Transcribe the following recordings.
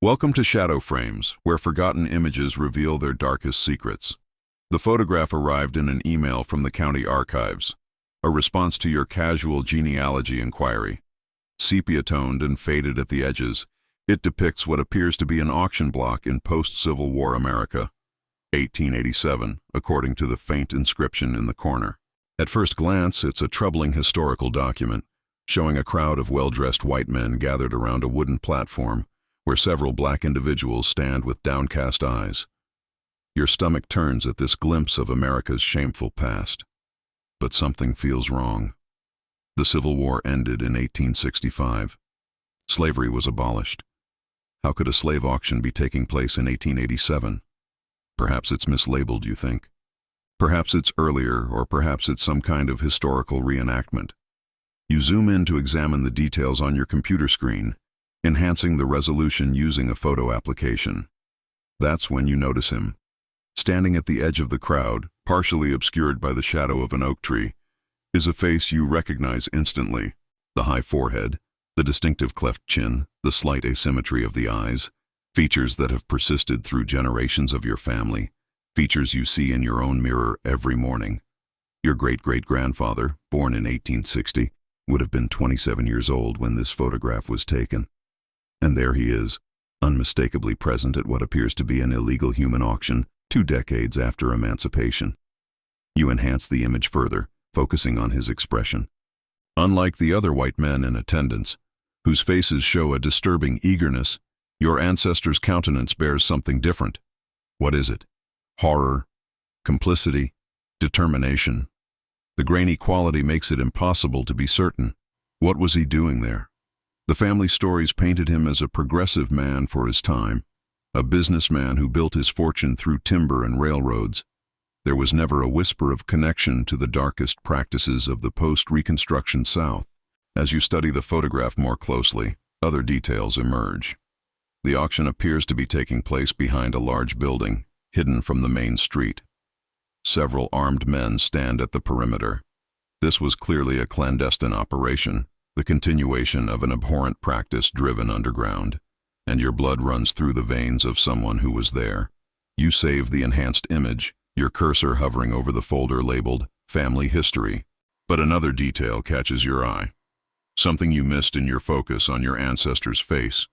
Welcome to Shadow Frames, where forgotten images reveal their darkest secrets. The photograph arrived in an email from the county archives, a response to your casual genealogy inquiry. Sepia-toned and faded at the edges, it depicts what appears to be an auction block in post-Civil War America, 1887, according to the faint inscription in the corner. At first glance, it's a troubling historical document, showing a crowd of well-dressed white men gathered around a wooden platform where several black individuals stand with downcast eyes. Your stomach turns at this glimpse of America's shameful past. But something feels wrong. The Civil War ended in 1865. Slavery was abolished. How could a slave auction be taking place in 1887? Perhaps it's mislabeled, you think. Perhaps it's earlier, or perhaps it's some kind of historical reenactment. You zoom in to examine the details on your computer screen, enhancing the resolution using a photo application. That's when you notice him. Standing at the edge of the crowd, partially obscured by the shadow of an oak tree, is a face you recognize instantly. The high forehead, the distinctive cleft chin, the slight asymmetry of the eyes, features that have persisted through generations of your family, features you see in your own mirror every morning. Your great-great-grandfather, born in 1860, would have been 27 years old when this photograph was taken. And there he is, unmistakably present at what appears to be an illegal human auction 2 decades after emancipation. You enhance the image further, focusing on his expression. Unlike the other white men in attendance, whose faces show a disturbing eagerness, your ancestor's countenance bears something different. What is it? Horror, complicity, determination. The grainy quality makes it impossible to be certain. What was he doing there? The family stories painted him as a progressive man for his time, a businessman who built his fortune through timber and railroads. There was never a whisper of connection to the darkest practices of the post-Reconstruction South. As you study the photograph more closely, other details emerge. The auction appears to be taking place behind a large building, hidden from the main street. Several armed men stand at the perimeter. This was clearly a clandestine operation, the continuation of an abhorrent practice driven underground, and your blood runs through the veins of someone who was there. You save the enhanced image, your cursor hovering over the folder labeled Family History. But another detail catches your eye. Something you missed in your focus on your ancestor's face.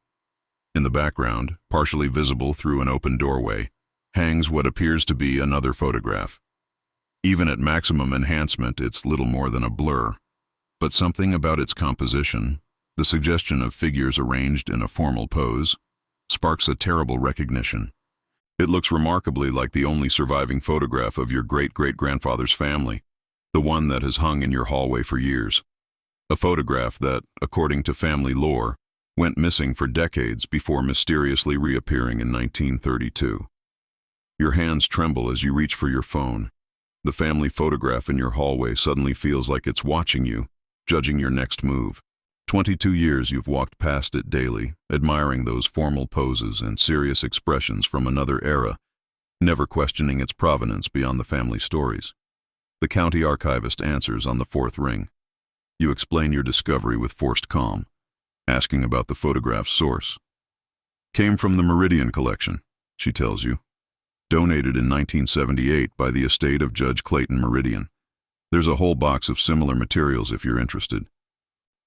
In the background, partially visible through an open doorway, hangs what appears to be another photograph. Even at maximum enhancement, it's little more than a blur. But something about its composition, the suggestion of figures arranged in a formal pose, sparks a terrible recognition. It looks remarkably like the only surviving photograph of your great-great-grandfather's family, the one that has hung in your hallway for years. A photograph that, according to family lore, went missing for decades before mysteriously reappearing in 1932. Your hands tremble as you reach for your phone. The family photograph in your hallway suddenly feels like it's watching you, judging your next move. 22 years you've walked past it daily, admiring those formal poses and serious expressions from another era, never questioning its provenance beyond the family stories. The county archivist answers on the 4th ring. You explain your discovery with forced calm, asking about the photograph's source. Came from the Meridian collection, she tells you. Donated in 1978 by the estate of Judge Clayton Meridian. There's a whole box of similar materials if you're interested.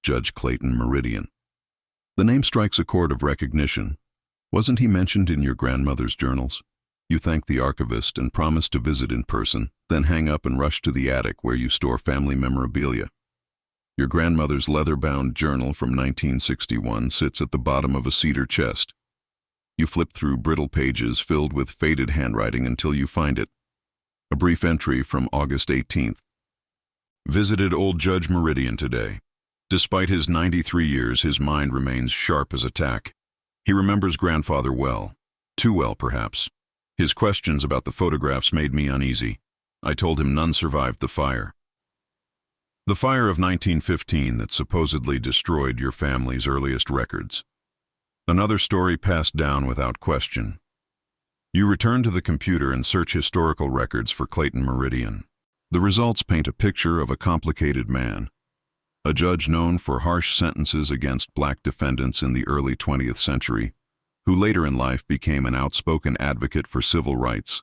Judge Clayton Meridian. The name strikes a chord of recognition. Wasn't he mentioned in your grandmother's journals? You thank the archivist and promise to visit in person, then hang up and rush to the attic where you store family memorabilia. Your grandmother's leather-bound journal from 1961 sits at the bottom of a cedar chest. You flip through brittle pages filled with faded handwriting until you find it. A brief entry from August 18th. Visited old Judge Meridian today. Despite his 93 years, his mind remains sharp as a tack. He remembers grandfather well. Too well, perhaps. His questions about the photographs made me uneasy. I told him none survived the fire. The fire of 1915 that supposedly destroyed your family's earliest records. Another story passed down without question. You return to the computer and search historical records for Clayton Meridian. The results paint a picture of a complicated man. A judge known for harsh sentences against black defendants in the early 20th century, who later in life became an outspoken advocate for civil rights,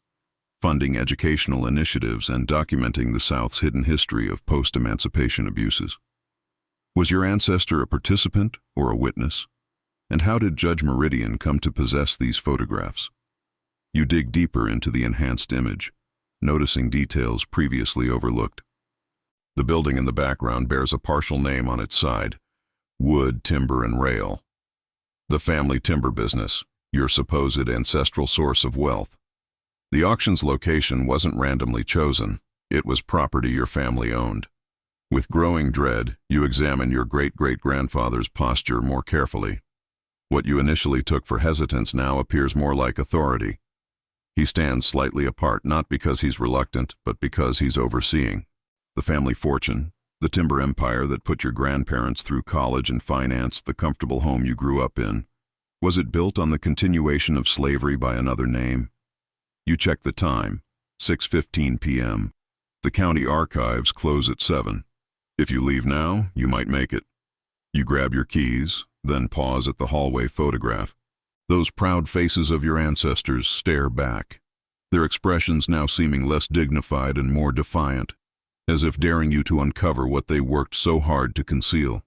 funding educational initiatives and documenting the South's hidden history of post-emancipation abuses. Was your ancestor a participant or a witness? And how did Judge Meridian come to possess these photographs? You dig deeper into the enhanced image, noticing details previously overlooked. The building in the background bears a partial name on its side: Wood, Timber, and Rail. The family timber business, your supposed ancestral source of wealth. The auction's location wasn't randomly chosen. It was property your family owned. With growing dread, you examine your great-great-grandfather's posture more carefully. What you initially took for hesitance now appears more like authority. He stands slightly apart, not because he's reluctant, but because he's overseeing. The family fortune, the timber empire that put your grandparents through college and financed the comfortable home you grew up in. Was it built on the continuation of slavery by another name? You check the time, 6:15 p.m. The county archives close at 7. If you leave now, you might make it. You grab your keys, then pause at the hallway photograph. Those proud faces of your ancestors stare back, their expressions now seeming less dignified and more defiant, as if daring you to uncover what they worked so hard to conceal.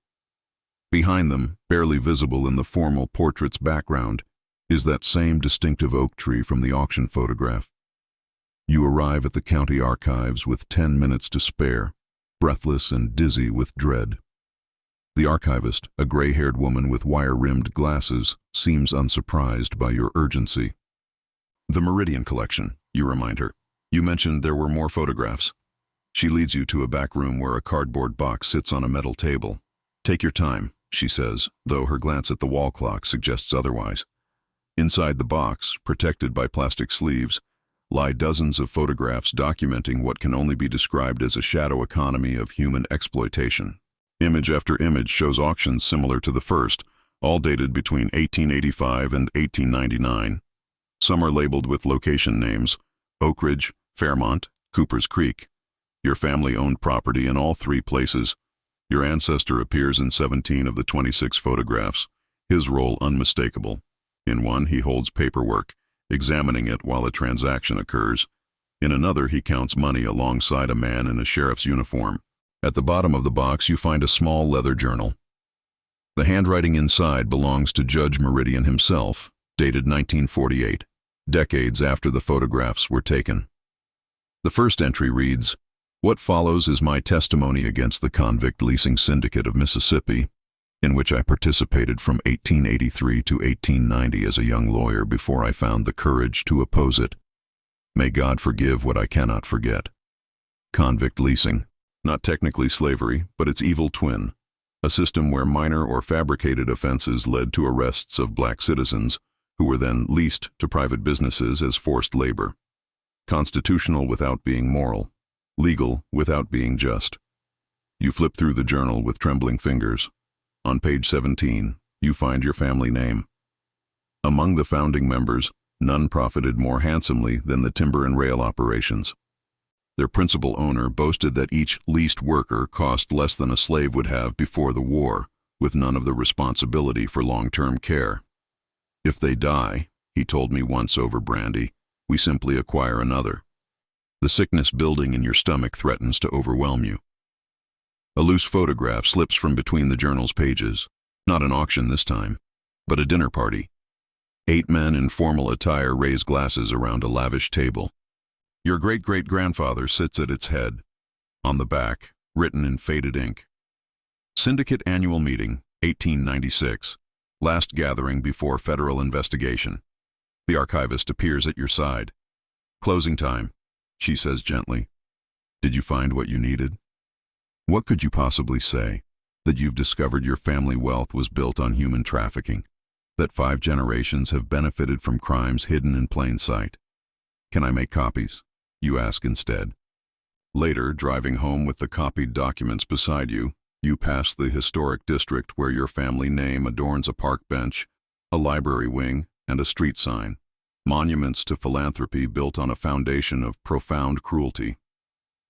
Behind them, barely visible in the formal portrait's background, is that same distinctive oak tree from the auction photograph. You arrive at the county archives with 10 minutes to spare, breathless and dizzy with dread. The archivist, a gray-haired woman with wire-rimmed glasses, seems unsurprised by your urgency. The Meridian collection, you remind her. You mentioned there were more photographs. She leads you to a back room where a cardboard box sits on a metal table. Take your time, she says, though her glance at the wall clock suggests otherwise. Inside the box, protected by plastic sleeves, lie dozens of photographs documenting what can only be described as a shadow economy of human exploitation. Image after image shows auctions similar to the first, all dated between 1885 and 1899. Some are labeled with location names: Oak Ridge, Fairmont, Cooper's Creek. Your family owned property in all three places. Your ancestor appears in 17 of the 26 photographs, his role unmistakable. In one, he holds paperwork, examining it while a transaction occurs. In another, he counts money alongside a man in a sheriff's uniform. At the bottom of the box, you find a small leather journal. The handwriting inside belongs to Judge Meridian himself, dated 1948, decades after the photographs were taken. The first entry reads, "What follows is my testimony against the convict leasing syndicate of Mississippi, in which I participated from 1883 to 1890 as a young lawyer before I found the courage to oppose it. May God forgive what I cannot forget." Convict leasing. Not technically slavery, but its evil twin, a system where minor or fabricated offenses led to arrests of black citizens, who were then leased to private businesses as forced labor. Constitutional without being moral, legal without being just. You flip through the journal with trembling fingers. On page 17, you find your family name. Among the founding members, none profited more handsomely than the timber and rail operations. Their principal owner boasted that each leased worker cost less than a slave would have before the war, with none of the responsibility for long-term care. "If they die," he told me once over brandy, "we simply acquire another." The sickness building in your stomach threatens to overwhelm you. A loose photograph slips from between the journal's pages. Not an auction this time, but a dinner party. 8 men in formal attire raise glasses around a lavish table. Your great-great-grandfather sits at its head. On the back, written in faded ink, "Syndicate Annual Meeting, 1896. Last gathering before federal investigation." The archivist appears at your side. "Closing time," she says gently. "Did you find what you needed?" What could you possibly say? That you've discovered your family wealth was built on human trafficking? That 5 generations have benefited from crimes hidden in plain sight? "Can I make copies?" you ask instead. Later, driving home with the copied documents beside you, you pass the historic district where your family name adorns a park bench, a library wing, and a street sign, monuments to philanthropy built on a foundation of profound cruelty.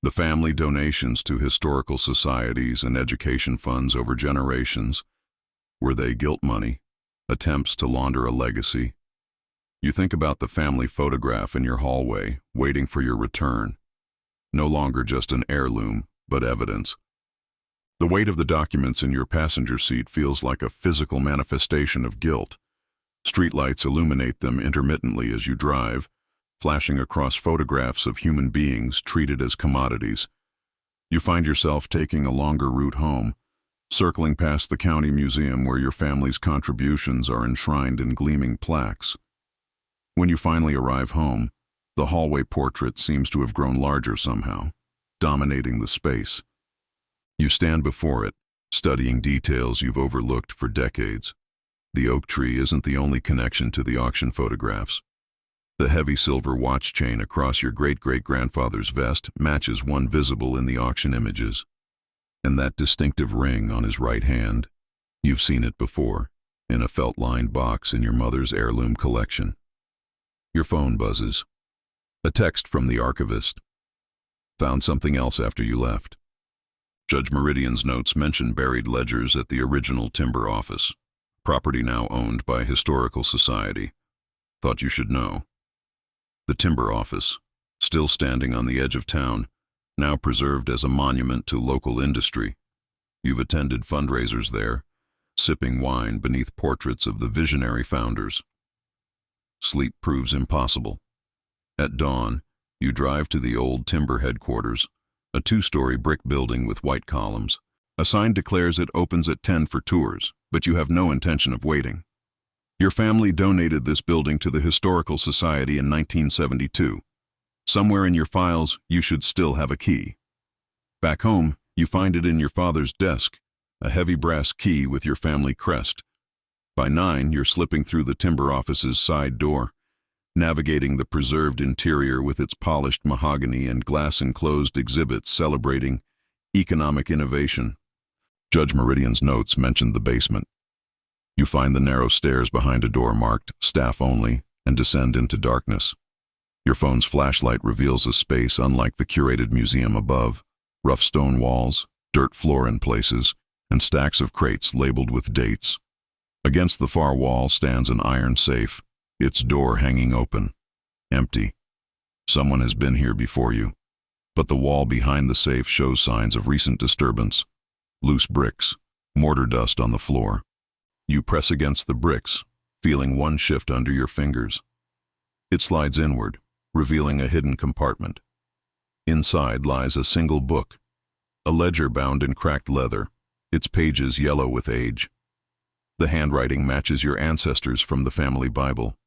The family donations to historical societies and education funds over generations, were they guilt money, attempts to launder a legacy, You think about the family photograph in your hallway, waiting for your return. No longer just an heirloom, but evidence. The weight of the documents in your passenger seat feels like a physical manifestation of guilt. Streetlights illuminate them intermittently as you drive, flashing across photographs of human beings treated as commodities. You find yourself taking a longer route home, circling past the county museum where your family's contributions are enshrined in gleaming plaques. When you finally arrive home, the hallway portrait seems to have grown larger somehow, dominating the space. You stand before it, studying details you've overlooked for decades. The oak tree isn't the only connection to the auction photographs. The heavy silver watch chain across your great-great-grandfather's vest matches one visible in the auction images. And that distinctive ring on his right hand, you've seen it before, in a felt-lined box in your mother's heirloom collection. Your phone buzzes. A text from the archivist. Found something else after you left. Judge Meridian's notes mention buried ledgers at the original timber office, property now owned by Historical Society. Thought you should know. The timber office, still standing on the edge of town, now preserved as a monument to local industry. You've attended fundraisers there, sipping wine beneath portraits of the visionary founders. Sleep proves impossible. At dawn, you drive to the old timber headquarters, a 2-story brick building with white columns. A sign declares it opens at 10 for tours, but you have no intention of waiting. Your family donated this building to the Historical Society in 1972. Somewhere in your files, you should still have a key. Back home, you find it in your father's desk, a heavy brass key with your family crest. By 9, you're slipping through the timber office's side door, navigating the preserved interior with its polished mahogany and glass-enclosed exhibits celebrating economic innovation. Judge Meridian's notes mentioned the basement. You find the narrow stairs behind a door marked "Staff Only" and descend into darkness. Your phone's flashlight reveals a space unlike the curated museum above. Rough stone walls, dirt floor in places, and stacks of crates labeled with dates. Against the far wall stands an iron safe, its door hanging open. Empty. Someone has been here before you. But the wall behind the safe shows signs of recent disturbance. Loose bricks, mortar dust on the floor. You press against the bricks, feeling one shift under your fingers. It slides inward, revealing a hidden compartment. Inside lies a single book, a ledger bound in cracked leather, its pages yellow with age. The handwriting matches your ancestors from the family Bible.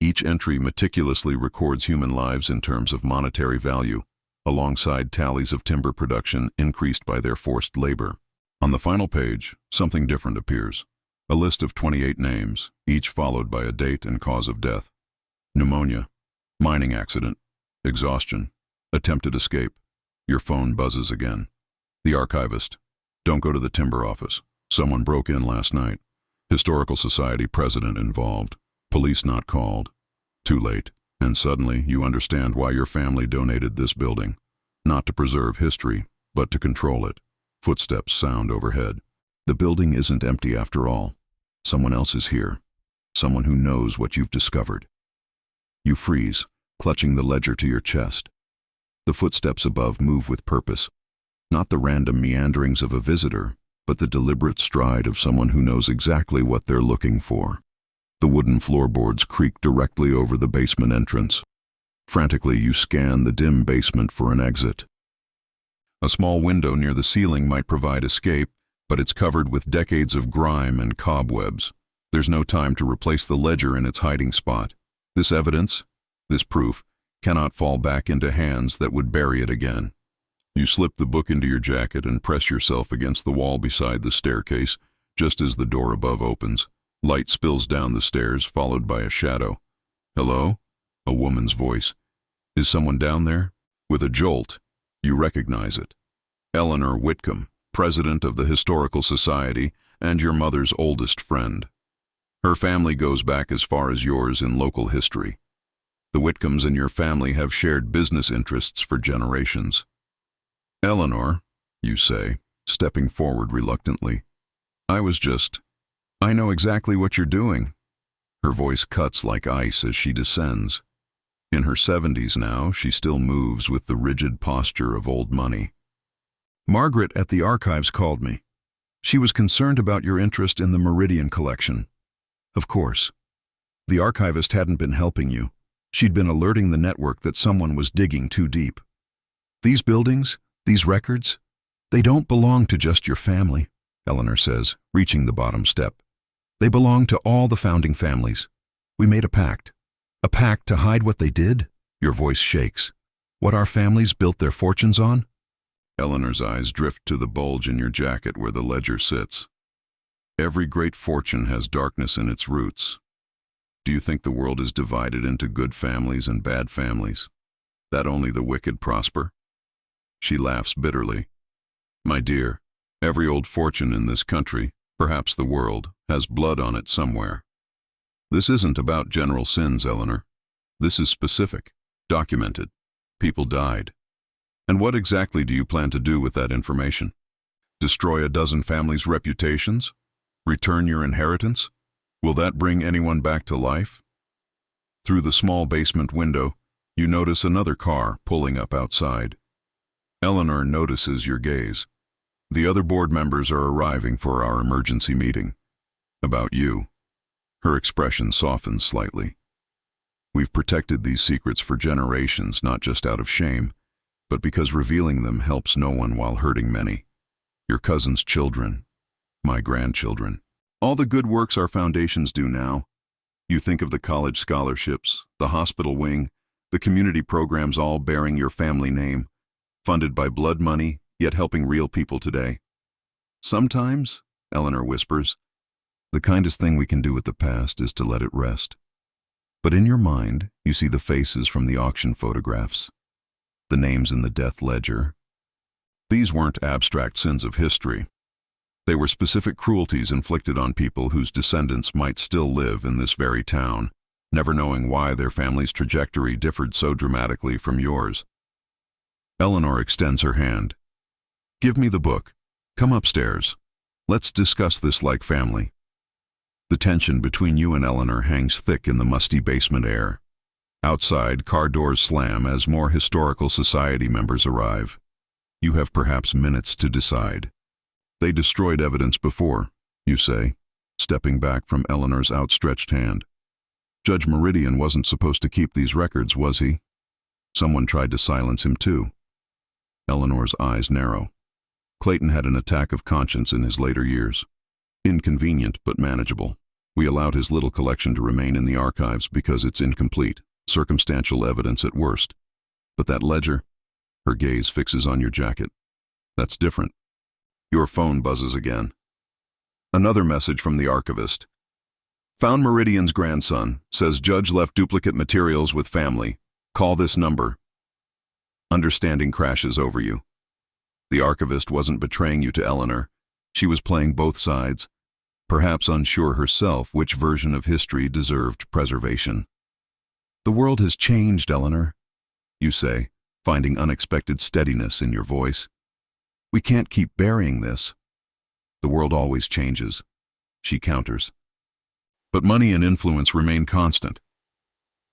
Each entry meticulously records human lives in terms of monetary value, alongside tallies of timber production increased by their forced labor. On the final page, something different appears. A list of 28 names, each followed by a date and cause of death. Pneumonia, mining accident, exhaustion, attempted escape. Your phone buzzes again. The archivist. Don't go to the timber office. Someone broke in last night. Historical Society president involved. Police not called. Too late. And suddenly you understand why your family donated this building. Not to preserve history, but to control it. Footsteps sound overhead. The building isn't empty after all. Someone else is here. Someone who knows what you've discovered. You freeze, clutching the ledger to your chest. The footsteps above move with purpose. Not the random meanderings of a visitor, but the deliberate stride of someone who knows exactly what they're looking for. The wooden floorboards creak directly over the basement entrance. Frantically, you scan the dim basement for an exit. A small window near the ceiling might provide escape, but it's covered with decades of grime and cobwebs. There's no time to replace the ledger in its hiding spot. This evidence, this proof, cannot fall back into hands that would bury it again. You slip the book into your jacket and press yourself against the wall beside the staircase, just as the door above opens. Light spills down the stairs, followed by a shadow. "Hello?" A woman's voice. "Is someone down there?" With a jolt, you recognize it. Eleanor Whitcomb, president of the Historical Society and your mother's oldest friend. Her family goes back as far as yours in local history. The Whitcombs and your family have shared business interests for generations. "Eleanor," you say, stepping forward reluctantly, I know exactly what you're doing." Her voice cuts like ice as she descends. In her 70s now, she still moves with the rigid posture of old money. Margaret at the archives called me. She was concerned about your interest in the Meridian collection. Of course. The archivist hadn't been helping you. She'd been alerting the network that someone was digging too deep. These buildings, these records, they don't belong to just your family, Eleanor says, reaching the bottom step. They belong to all the founding families. We made a pact. A pact to hide what they did? Your voice shakes. What our families built their fortunes on? Eleanor's eyes drift to the bulge in your jacket where the ledger sits. Every great fortune has darkness in its roots. Do you think the world is divided into good families and bad families? That only the wicked prosper? She laughs bitterly. My dear, every old fortune in this country, perhaps the world, has blood on it somewhere. This isn't about general sins, Eleanor. This is specific, documented. People died. And what exactly do you plan to do with that information? Destroy a dozen families' reputations? Return your inheritance? Will that bring anyone back to life? Through the small basement window, you notice another car pulling up outside. Eleanor notices your gaze. The other board members are arriving for our emergency meeting. About you. Her expression softens slightly. We've protected these secrets for generations, not just out of shame, but because revealing them helps no one while hurting many. Your cousin's children, my grandchildren. All the good works our foundations do now. You think of the college scholarships, the hospital wing, the community programs all bearing your family name, funded by blood money, yet helping real people today. Sometimes, Eleanor whispers, the kindest thing we can do with the past is to let it rest. But in your mind, you see the faces from the auction photographs, the names in the death ledger. These weren't abstract sins of history. They were specific cruelties inflicted on people whose descendants might still live in this very town, never knowing why their family's trajectory differed so dramatically from yours. Eleanor extends her hand. Give me the book. Come upstairs. Let's discuss this like family. The tension between you and Eleanor hangs thick in the musty basement air. Outside, car doors slam as more historical society members arrive. You have perhaps minutes to decide. They destroyed evidence before, you say, stepping back from Eleanor's outstretched hand. Judge Meridian wasn't supposed to keep these records, was he? Someone tried to silence him too. Eleanor's eyes narrow. Clayton had an attack of conscience in his later years. Inconvenient but manageable. We allowed his little collection to remain in the archives because it's incomplete, circumstantial evidence at worst. But that ledger, her gaze fixes on your jacket. That's different. Your phone buzzes again. Another message from the archivist. Found Meridian's grandson, says judge left duplicate materials with family. Call this number. Understanding crashes over you. The archivist wasn't betraying you to Eleanor. She was playing both sides, perhaps unsure herself which version of history deserved preservation. The world has changed, Eleanor, you say, finding unexpected steadiness in your voice. We can't keep burying this. The world always changes, she counters. But money and influence remain constant.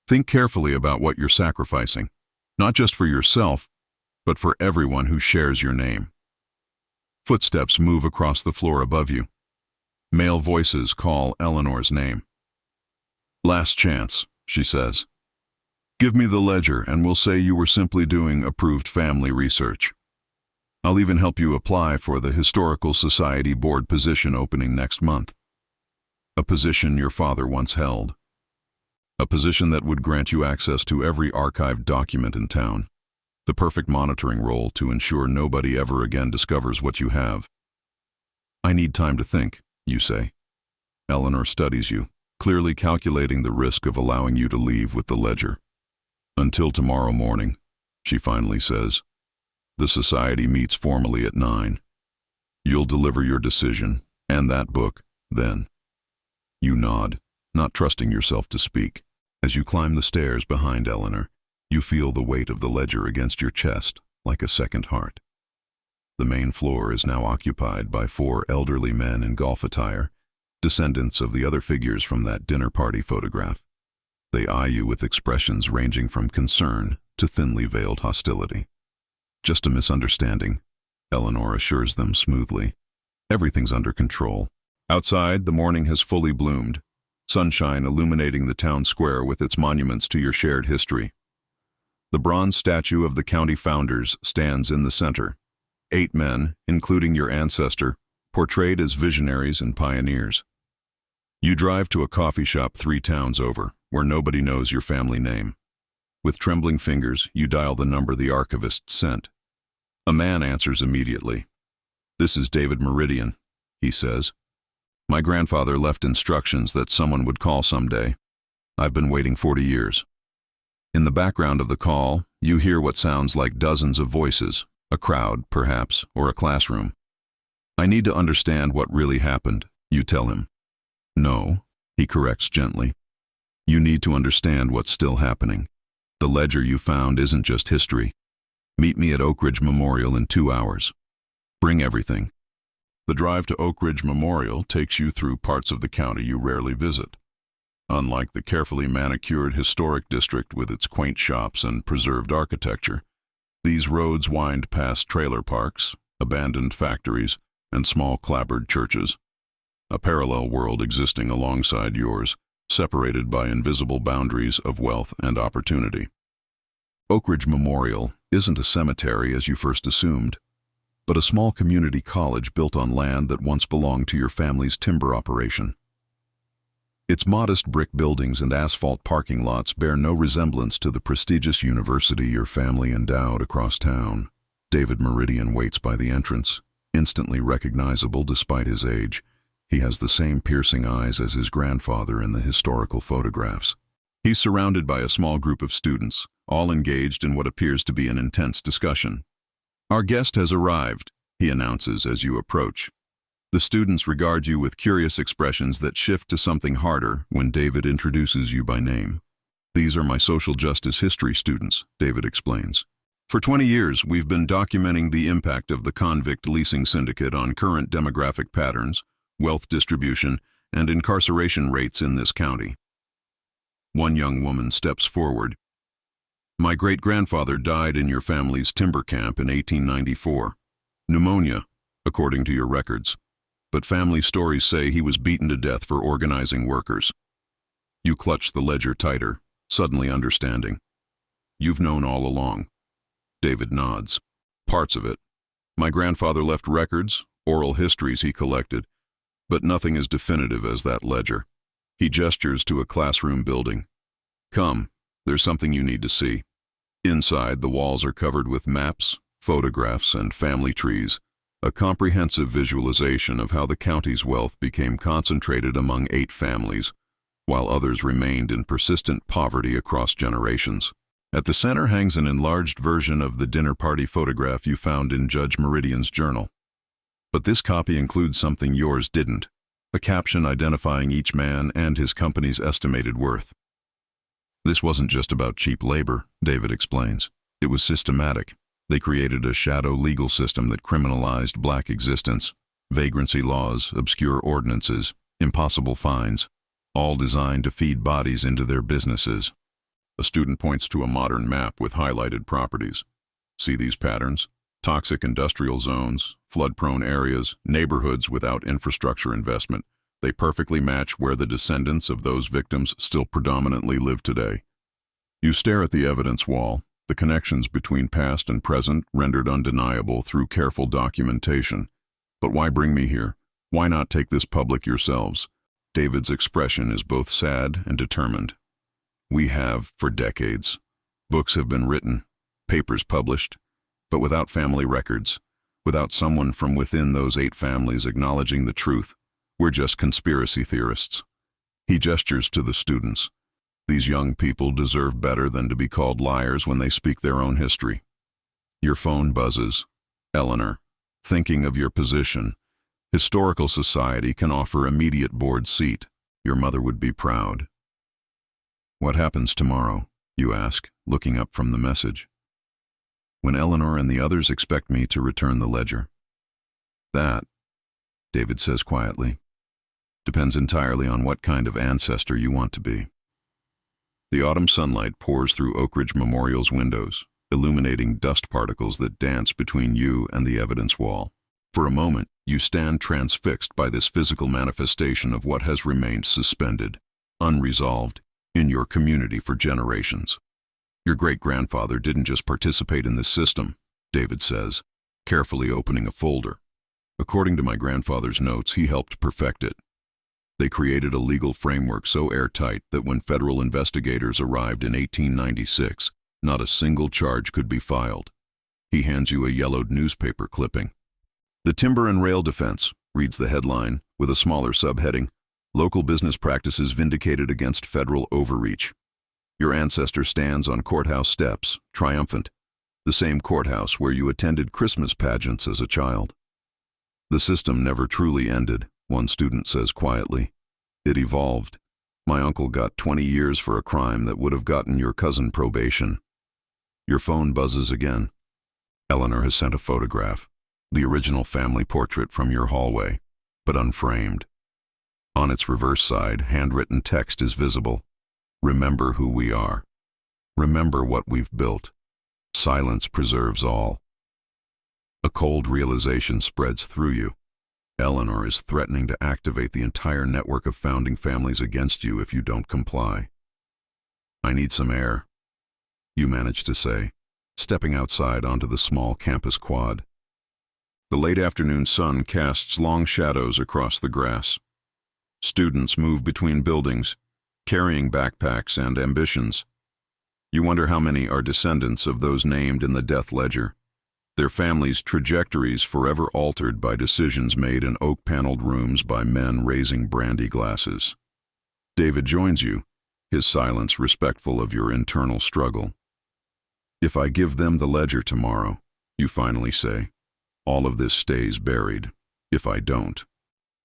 Think carefully about what you're sacrificing, not just for yourself, but for everyone who shares your name. Footsteps move across the floor above you. Male voices call Eleanor's name. Last chance, she says. Give me the ledger and we'll say you were simply doing approved family research. I'll even help you apply for the Historical Society board position opening next month. A position your father once held. A position that would grant you access to every archived document in town. The perfect monitoring role to ensure nobody ever again discovers what you have. I need time to think, you say. Eleanor studies you, clearly calculating the risk of allowing you to leave with the ledger. Until tomorrow morning, she finally says. The society meets formally at 9. You'll deliver your decision, and that book, then. You nod, not trusting yourself to speak. As you climb the stairs behind Eleanor, you feel the weight of the ledger against your chest, like a second heart. The main floor is now occupied by 4 elderly men in golf attire, descendants of the other figures from that dinner party photograph. They eye you with expressions ranging from concern to thinly veiled hostility. Just a misunderstanding, Eleanor assures them smoothly. Everything's under control. Outside, the morning has fully bloomed, sunshine illuminating the town square with its monuments to your shared history. The bronze statue of the county founders stands in the center. 8 men, including your ancestor, portrayed as visionaries and pioneers. You drive to a coffee shop 3 towns over, where nobody knows your family name. With trembling fingers, you dial the number the archivist sent. A man answers immediately. "This is David Meridian," he says. "My grandfather left instructions that someone would call someday. I've been waiting 40 years. In the background of the call, you hear what sounds like dozens of voices, a crowd, perhaps, or a classroom. "I need to understand what really happened," you tell him. "No," he corrects gently. "You need to understand what's still happening. The ledger you found isn't just history. Meet me at Oak Ridge Memorial in 2 hours. Bring everything." The drive to Oak Ridge Memorial takes you through parts of the county you rarely visit. Unlike the carefully manicured historic district with its quaint shops and preserved architecture, these roads wind past trailer parks, abandoned factories, and small clapboard churches. A parallel world existing alongside yours, separated by invisible boundaries of wealth and opportunity. Oak Ridge Memorial isn't a cemetery as you first assumed, but a small community college built on land that once belonged to your family's timber operation. Its modest brick buildings and asphalt parking lots bear no resemblance to the prestigious university your family endowed across town. David Meridian waits by the entrance, instantly recognizable despite his age. He has the same piercing eyes as his grandfather in the historical photographs. He's surrounded by a small group of students, all engaged in what appears to be an intense discussion. "Our guest has arrived," he announces as you approach. The students regard you with curious expressions that shift to something harder when David introduces you by name. "These are my social justice history students," David explains. "For 20 years, we've been documenting the impact of the convict leasing syndicate on current demographic patterns, wealth distribution, and incarceration rates in this county." One young woman steps forward. "My great-grandfather died in your family's timber camp in 1894. Pneumonia, according to your records. But family stories say he was beaten to death for organizing workers." You clutch the ledger tighter, suddenly understanding. "You've known all along." David nods. "Parts of it. My grandfather left records, oral histories he collected, but nothing as definitive as that ledger." He gestures to a classroom building. "Come, there's something you need to see." Inside, the walls are covered with maps, photographs, and family trees, a comprehensive visualization of how the county's wealth became concentrated among 8 families, while others remained in persistent poverty across generations. At the center hangs an enlarged version of the dinner party photograph you found in Judge Meridian's journal. But this copy includes something yours didn't, a caption identifying each man and his company's estimated worth. "This wasn't just about cheap labor," David explains. "It was systematic. They created a shadow legal system that criminalized black existence, vagrancy laws, obscure ordinances, impossible fines, all designed to feed bodies into their businesses." A student points to a modern map with highlighted properties. "See these patterns? Toxic industrial zones, flood-prone areas, neighborhoods without infrastructure investment. They perfectly match where the descendants of those victims still predominantly live today." You stare at the evidence wall, the connections between past and present rendered undeniable through careful documentation. "But why bring me here? Why not take this public yourselves?" David's expression is both sad and determined. "We have, for decades. Books have been written, papers published, but without family records, without someone from within those 8 families acknowledging the truth, we're just conspiracy theorists." He gestures to the students. "These young people deserve better than to be called liars when they speak their own history." Your phone buzzes. "Eleanor, thinking of your position. Historical Society can offer immediate board seat. Your mother would be proud." "What happens tomorrow?" you ask, looking up from the message. "When Eleanor and the others expect me to return the ledger." "That," David says quietly, Depends entirely on what kind of ancestor you want to be. The autumn sunlight pours through Oak Ridge Memorial's windows, illuminating dust particles that dance between you and the evidence wall. For a moment, you stand transfixed by this physical manifestation of what has remained suspended, unresolved, in your community for generations. Your great-grandfather didn't just participate in this system, David says, carefully opening a folder. According to my grandfather's notes, he helped perfect it. They created a legal framework so airtight that when federal investigators arrived in 1896, not a single charge could be filed. He hands you a yellowed newspaper clipping. "The Timber and Rail Defense," reads the headline, with a smaller subheading, "Local Business Practices Vindicated Against Federal Overreach." Your ancestor stands on courthouse steps, triumphant, the same courthouse where you attended Christmas pageants as a child. "The system never truly ended," one student says quietly. "It evolved. My uncle got 20 years for a crime that would have gotten your cousin probation." Your phone buzzes again. Eleanor has sent a photograph, the original family portrait from your hallway, but unframed. On its reverse side, handwritten text is visible. "Remember who we are. Remember what we've built. Silence preserves all." A cold realization spreads through you. Eleanor is threatening to activate the entire network of founding families against you if you don't comply. "I need some air," you manage to say, stepping outside onto the small campus quad. The late afternoon sun casts long shadows across the grass. Students move between buildings, carrying backpacks and ambitions. You wonder how many are descendants of those named in the death ledger, their families' trajectories forever altered by decisions made in oak-paneled rooms by men raising brandy glasses. David joins you, his silence respectful of your internal struggle. "If I give them the ledger tomorrow," you finally say, "all of this stays buried. If I don't."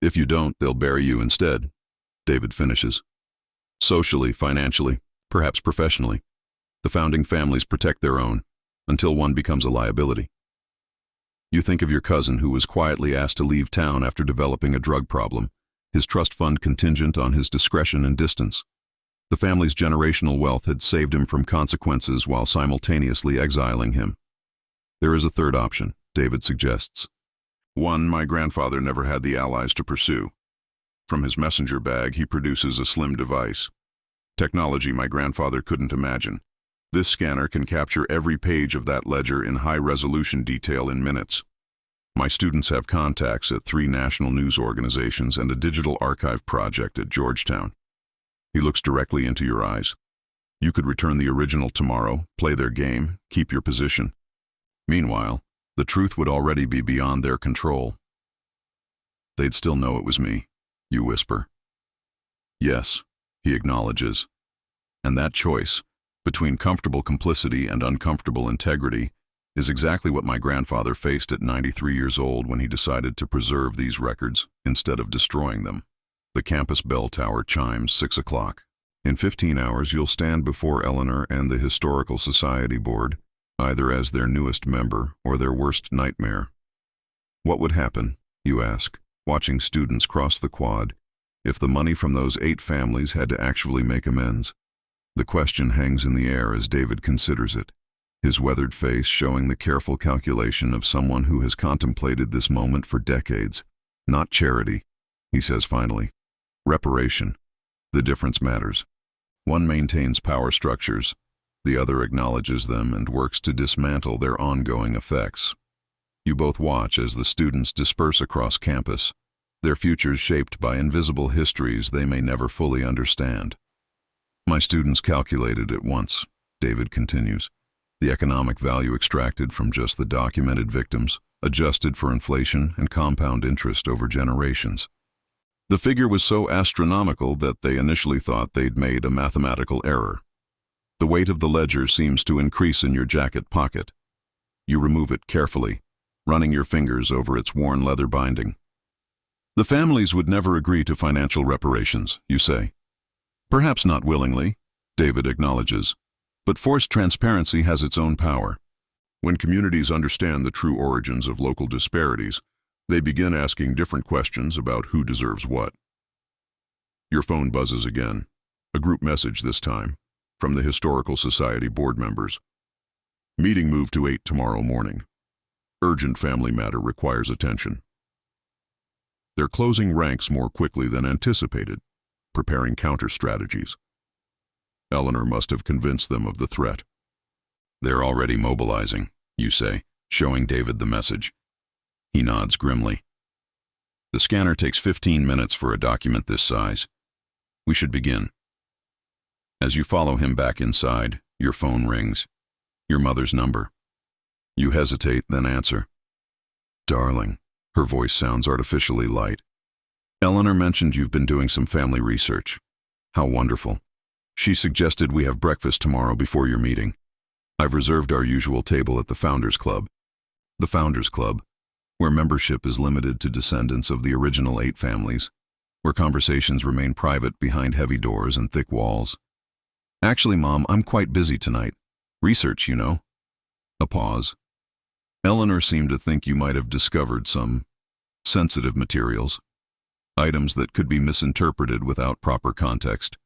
"If you don't, they'll bury you instead," David finishes. "Socially, financially, perhaps professionally, the founding families protect their own, until one becomes a liability." You think of your cousin who was quietly asked to leave town after developing a drug problem, his trust fund contingent on his discretion and distance. The family's generational wealth had saved him from consequences while simultaneously exiling him. "There is a third option," David suggests. "One my grandfather never had the allies to pursue. From his messenger bag, he produces a slim device. Technology my grandfather couldn't imagine. This scanner can capture every page of that ledger in high-resolution detail in minutes. My students have contacts at 3 national news organizations and a digital archive project at Georgetown." He looks directly into your eyes. "You could return the original tomorrow, play their game, keep your position. Meanwhile, the truth would already be beyond their control." "They'd still know it was me," you whisper. "Yes," he acknowledges. And that choice, between comfortable complicity and uncomfortable integrity, is exactly what my grandfather faced at 93 years old when he decided to preserve these records instead of destroying them. The campus bell tower chimes 6 o'clock. In 15 hours, you'll stand before Eleanor and the Historical Society Board, either as their newest member or their worst nightmare. What would happen, you ask, watching students cross the quad, if the money from those 8 families had to actually make amends? The question hangs in the air as David considers it, his weathered face showing the careful calculation of someone who has contemplated this moment for decades. "Not charity," he says finally. "Reparation. The difference matters. One maintains power structures, the other acknowledges them and works to dismantle their ongoing effects." You both watch as the students disperse across campus, their futures shaped by invisible histories they may never fully understand. "My students calculated at once," David continues, "the economic value extracted from just the documented victims, adjusted for inflation and compound interest over generations. The figure was so astronomical that they initially thought they'd made a mathematical error. The weight of the ledger seems to increase in your jacket pocket. You remove it carefully, running your fingers over its worn leather binding. The families would never agree to financial reparations, you say. Perhaps not willingly, David acknowledges, but forced transparency has its own power. When communities understand the true origins of local disparities, they begin asking different questions about who deserves what. Your phone buzzes again. A group message this time, from the Historical Society board members. Meeting moved to 8 tomorrow morning. Urgent family matter requires attention. They're closing ranks more quickly than anticipated, preparing counter-strategies. Eleanor must have convinced them of the threat. They're already mobilizing, you say, showing David the message. He nods grimly. The scanner takes 15 minutes for a document this size. We should begin. As you follow him back inside, your phone rings. Your mother's number. You hesitate, then answer. Darling. Her voice sounds artificially light. Eleanor mentioned you've been doing some family research. How wonderful. She suggested we have breakfast tomorrow before your meeting. I've reserved our usual table at the Founders Club. The Founders Club, where membership is limited to descendants of the original 8 families, where conversations remain private behind heavy doors and thick walls. Actually, Mom, I'm quite busy tonight. Research, you know. A pause. Eleanor seemed to think you might have discovered some sensitive materials, items that could be misinterpreted without proper context.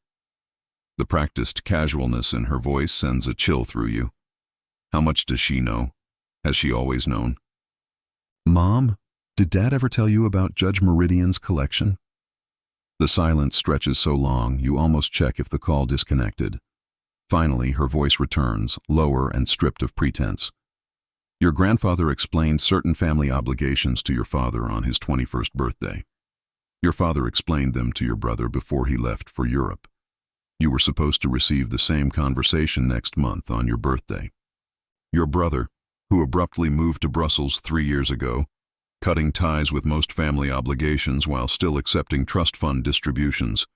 The practiced casualness in her voice sends a chill through you. How much does she know? Has she always known? Mom, did Dad ever tell you about Judge Meridian's collection? The silence stretches so long, you almost check if the call disconnected. Finally, her voice returns, lower and stripped of pretense. Your grandfather explained certain family obligations to your father on his 21st birthday. Your father explained them to your brother before he left for Europe. You were supposed to receive the same conversation next month on your birthday. Your brother, who abruptly moved to Brussels 3 years ago, cutting ties with most family obligations while still accepting trust fund distributions.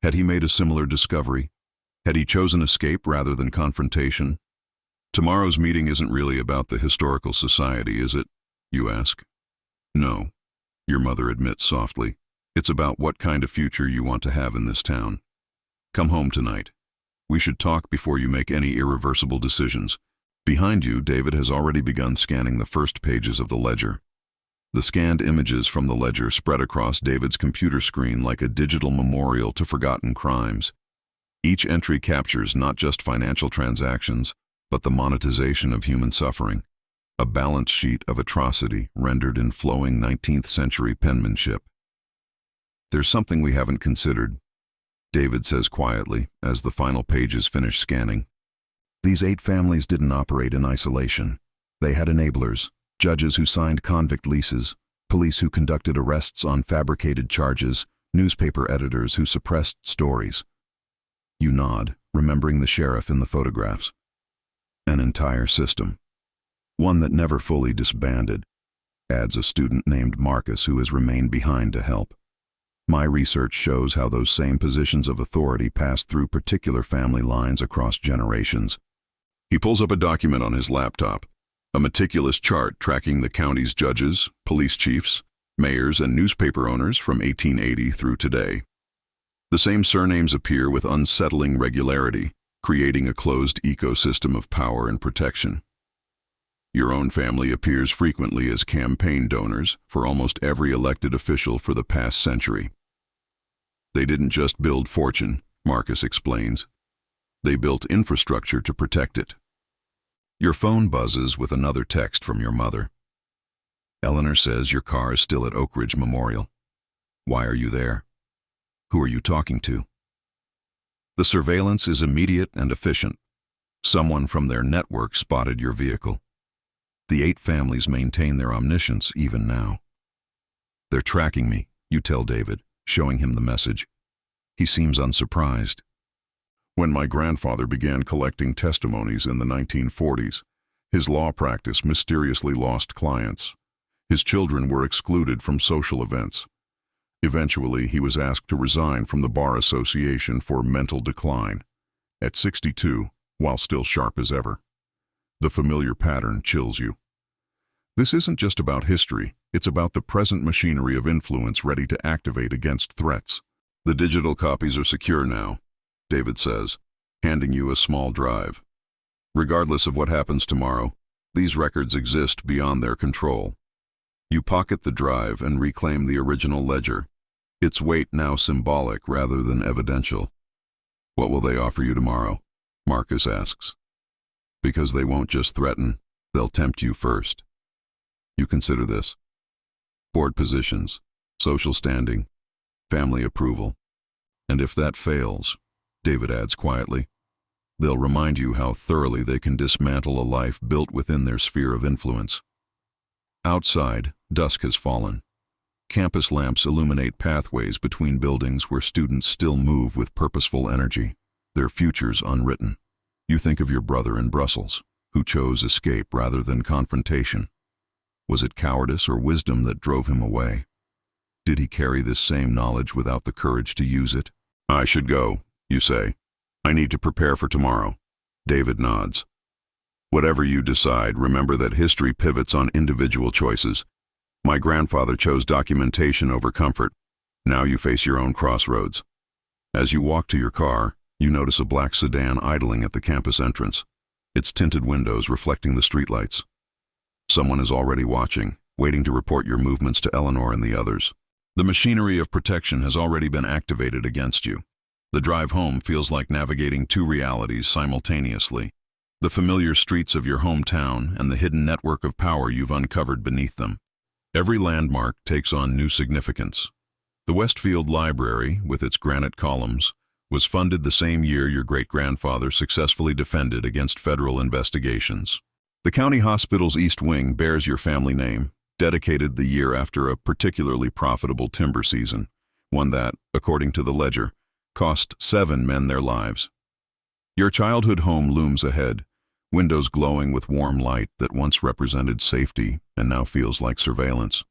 Had he made a similar discovery? Had he chosen escape rather than confrontation? Tomorrow's meeting isn't really about the Historical Society, is it? You ask. No, your mother admits softly. It's about what kind of future you want to have in this town. Come home tonight. We should talk before you make any irreversible decisions. Behind you, David has already begun scanning the first pages of the ledger. The scanned images from the ledger spread across David's computer screen like a digital memorial to forgotten crimes. Each entry captures not just financial transactions, but the monetization of human suffering, a balance sheet of atrocity rendered in flowing 19th century penmanship. There's something we haven't considered, David says quietly as the final pages finish scanning. These 8 families didn't operate in isolation. They had enablers, judges who signed convict leases, police who conducted arrests on fabricated charges, newspaper editors who suppressed stories. You nod, remembering the sheriff in the photographs. An entire system. One that never fully disbanded, adds a student named Marcus who has remained behind to help. My research shows how those same positions of authority passed through particular family lines across generations. He pulls up a document on his laptop, a meticulous chart tracking the county's judges, police chiefs, mayors, and newspaper owners from 1880 through today. The same surnames appear with unsettling regularity, creating a closed ecosystem of power and protection. Your own family appears frequently as campaign donors for almost every elected official for the past century. They didn't just build fortune, Marcus explains. They built infrastructure to protect it. Your phone buzzes with another text from your mother. Eleanor says your car is still at Oak Ridge Memorial. Why are you there? Who are you talking to? The surveillance is immediate and efficient. Someone from their network spotted your vehicle. The 8 families maintain their omniscience even now. They're tracking me, you tell David, showing him the message. He seems unsurprised. When my grandfather began collecting testimonies in the 1940s, his law practice mysteriously lost clients. His children were excluded from social events. Eventually, he was asked to resign from the Bar Association for mental decline. At 62, while still sharp as ever. The familiar pattern chills you. This isn't just about history, it's about the present machinery of influence ready to activate against threats. The digital copies are secure now, David says, handing you a small drive. Regardless of what happens tomorrow, these records exist beyond their control. You pocket the drive and reclaim the original ledger, its weight now symbolic rather than evidential. What will they offer you tomorrow? Marcus asks. Because they won't just threaten, they'll tempt you first. You consider this. Board positions, social standing, family approval. And if that fails, David adds quietly, they'll remind you how thoroughly they can dismantle a life built within their sphere of influence. Outside, dusk has fallen. Campus lamps illuminate pathways between buildings where students still move with purposeful energy, their futures unwritten. You think of your brother in Brussels, who chose escape rather than confrontation. Was it cowardice or wisdom that drove him away? Did he carry this same knowledge without the courage to use it? I should go, you say. I need to prepare for tomorrow. David nods. Whatever you decide, remember that history pivots on individual choices. My grandfather chose documentation over comfort. Now you face your own crossroads. As you walk to your car, you notice a black sedan idling at the campus entrance, its tinted windows reflecting the streetlights. Someone is already watching, waiting to report your movements to Eleanor and the others. The machinery of protection has already been activated against you. The drive home feels like navigating two realities simultaneously: the familiar streets of your hometown and the hidden network of power you've uncovered beneath them. Every landmark takes on new significance. The Westfield Library, with its granite columns, was funded the same year your great-grandfather successfully defended against federal investigations. The county hospital's East Wing bears your family name, dedicated the year after a particularly profitable timber season, one that, according to the ledger, cost 7 men their lives. Your childhood home looms ahead, windows glowing with warm light that once represented safety and now feels like surveillance.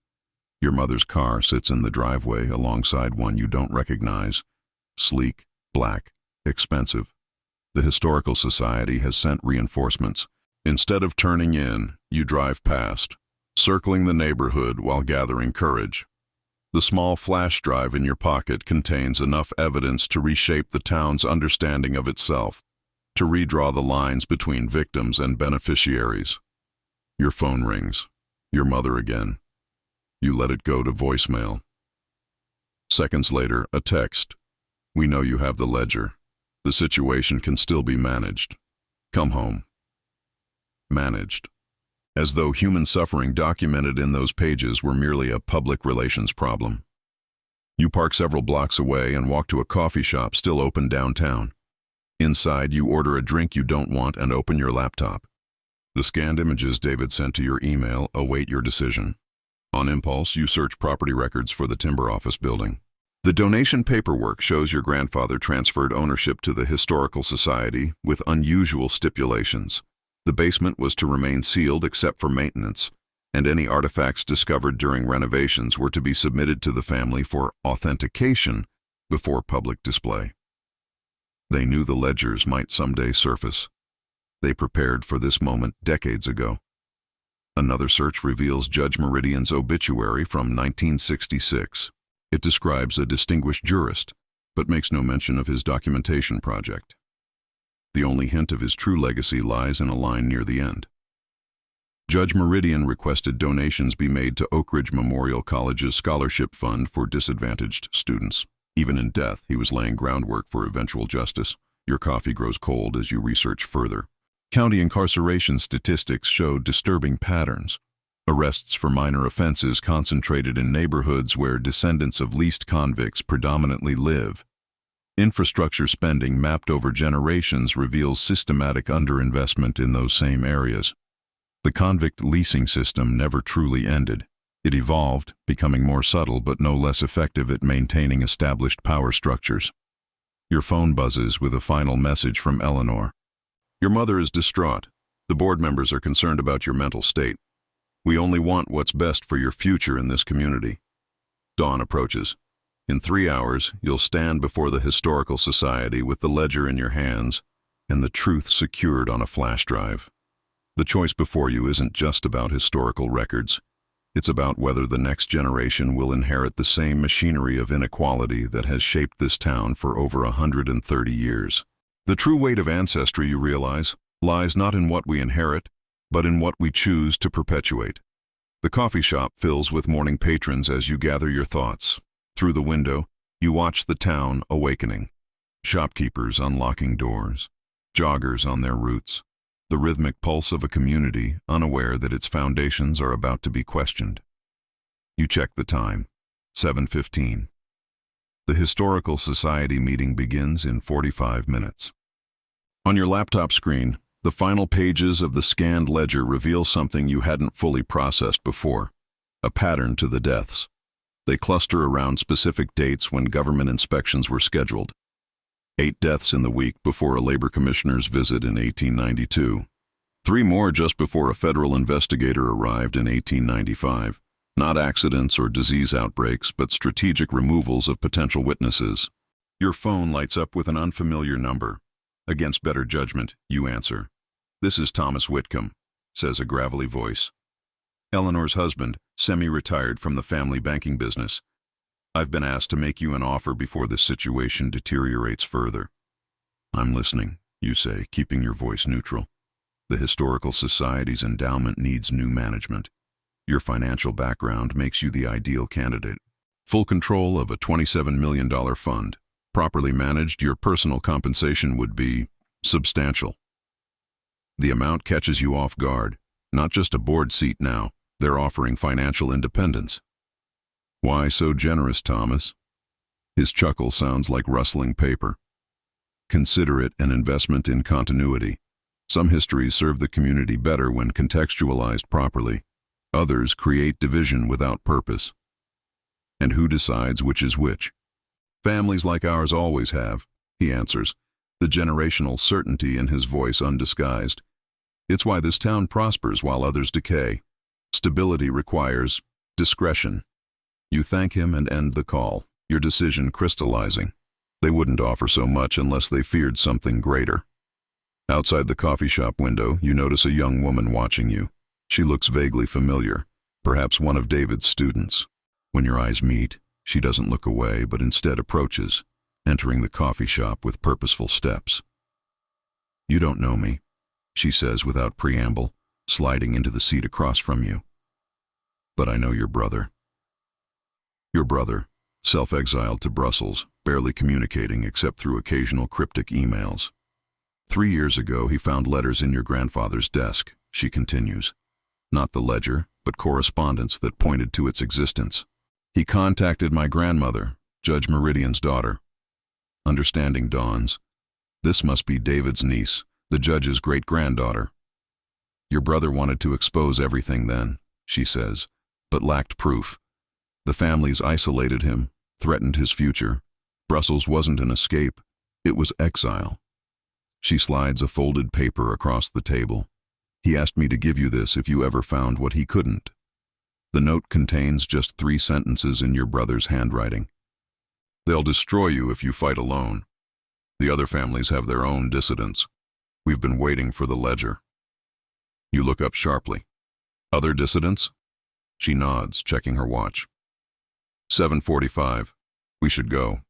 Your mother's car sits in the driveway alongside one you don't recognize, sleek, black, expensive. The Historical Society has sent reinforcements. Instead of turning in, you drive past, circling the neighborhood while gathering courage. The small flash drive in your pocket contains enough evidence to reshape the town's understanding of itself, to redraw the lines between victims and beneficiaries. Your phone rings. Your mother again. You let it go to voicemail. Seconds later, a text. We know you have the ledger. The situation can still be managed. Come home. Managed. As though human suffering documented in those pages were merely a public relations problem. You park several blocks away and walk to a coffee shop still open downtown. Inside, you order a drink you don't want and open your laptop. The scanned images David sent to your email await your decision. On impulse, you search property records for the timber office building. The donation paperwork shows your grandfather transferred ownership to the Historical Society with unusual stipulations. The basement was to remain sealed except for maintenance, and any artifacts discovered during renovations were to be submitted to the family for authentication before public display. They knew the ledgers might someday surface. They prepared for this moment decades ago. Another search reveals Judge Meridian's obituary from 1966. It describes a distinguished jurist, but makes no mention of his documentation project. The only hint of his true legacy lies in a line near the end. Judge Meridian requested donations be made to Oak Ridge Memorial College's scholarship fund for disadvantaged students. Even in death, he was laying groundwork for eventual justice. Your coffee grows cold as you research further. County incarceration statistics show disturbing patterns. Arrests for minor offenses concentrated in neighborhoods where descendants of leased convicts predominantly live. Infrastructure spending mapped over generations reveals systematic underinvestment in those same areas. The convict leasing system never truly ended. It evolved, becoming more subtle but no less effective at maintaining established power structures. Your phone buzzes with a final message from Eleanor. Your mother is distraught. The board members are concerned about your mental state. We only want what's best for your future in this community. Dawn approaches. In 3 hours, you'll stand before the Historical Society with the ledger in your hands and the truth secured on a flash drive. The choice before you isn't just about historical records. It's about whether the next generation will inherit the same machinery of inequality that has shaped this town for over 130 years. The true weight of ancestry, you realize, lies not in what we inherit, but in what we choose to perpetuate. The coffee shop fills with morning patrons as you gather your thoughts. Through the window, you watch the town awakening. Shopkeepers unlocking doors, joggers on their routes, the rhythmic pulse of a community unaware that its foundations are about to be questioned. You check the time, 7:15. The Historical Society meeting begins in 45 minutes. On your laptop screen, the final pages of the scanned ledger reveal something you hadn't fully processed before, a pattern to the deaths. They cluster around specific dates when government inspections were scheduled. 8 deaths in the week before a labor commissioner's visit in 1892. 3 more just before a federal investigator arrived in 1895. Not accidents or disease outbreaks, but strategic removals of potential witnesses. Your phone lights up with an unfamiliar number. Against better judgment, you answer. "This is Thomas Whitcomb," says a gravelly voice. "Eleanor's husband, semi-retired from the family banking business. I've been asked to make you an offer before this situation deteriorates further." "I'm listening," you say, keeping your voice neutral. "The Historical Society's endowment needs new management. Your financial background makes you the ideal candidate. Full control of a $27 million fund. Properly managed, your personal compensation would be substantial." The amount catches you off guard. Not just a board seat now, they're offering financial independence. "Why so generous, Thomas?" His chuckle sounds like rustling paper. "Consider it an investment in continuity. Some histories serve the community better when contextualized properly. Others create division without purpose. And who decides which is which?" "Families like ours always have," he answers, the generational certainty in his voice undisguised. "It's why this town prospers while others decay. Stability requires discretion." You thank him and end the call, your decision crystallizing. They wouldn't offer so much unless they feared something greater. Outside the coffee shop window, you notice a young woman watching you. She looks vaguely familiar, perhaps one of David's students. When your eyes meet, she doesn't look away but instead approaches, entering the coffee shop with purposeful steps. "You don't know me," she says without preamble, sliding into the seat across from you. "But I know your brother." Your brother, self-exiled to Brussels, barely communicating except through occasional cryptic emails. 3 years ago, he found letters in your grandfather's desk, she continues. Not the ledger, but correspondence that pointed to its existence. "He contacted my grandmother, Judge Meridian's daughter." Understanding dawns. This must be David's niece, the judge's great-granddaughter. "Your brother wanted to expose everything then," she says, but lacked proof. "The families isolated him, threatened his future. Brussels wasn't an escape, it was exile." She slides a folded paper across the table. "He asked me to give you this if you ever found what he couldn't." The note contains just 3 sentences in your brother's handwriting. "They'll destroy you if you fight alone. The other families have their own dissidents. We've been waiting for the ledger." You look up sharply. "Other dissidents?" She nods, checking her watch. 7:45. "We should go.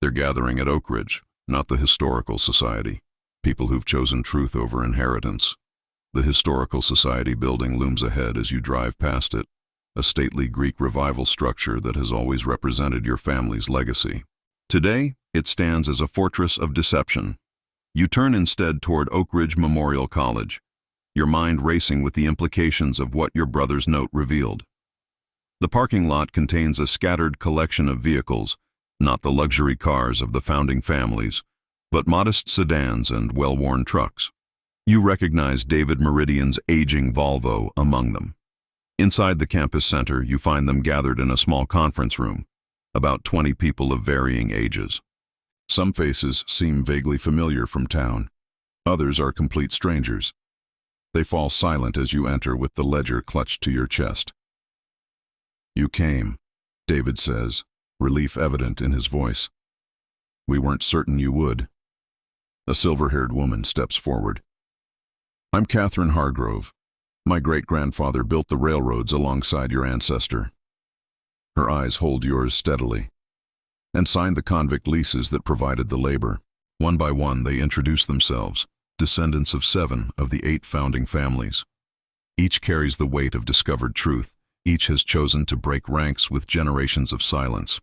They're gathering at Oak Ridge, not the Historical Society. People who've chosen truth over inheritance." The Historical Society building looms ahead as you drive past it, a stately Greek revival structure that has always represented your family's legacy. Today, it stands as a fortress of deception. You turn instead toward Oak Ridge Memorial College, your mind racing with the implications of what your brother's note revealed. The parking lot contains a scattered collection of vehicles, not the luxury cars of the founding families, but modest sedans and well-worn trucks. You recognize David Meridian's aging Volvo among them. Inside the campus center, you find them gathered in a small conference room, about 20 people of varying ages. Some faces seem vaguely familiar from town. Others are complete strangers. They fall silent as you enter with the ledger clutched to your chest. "You came," David says, relief evident in his voice. "We weren't certain you would." A silver-haired woman steps forward. "I'm Catherine Hargrove. My great-grandfather built the railroads alongside your ancestor." Her eyes hold yours steadily. "And signed the convict leases that provided the labor." One by one they introduce themselves, descendants of 7 of the 8 founding families. Each carries the weight of discovered truth. Each has chosen to break ranks with generations of silence.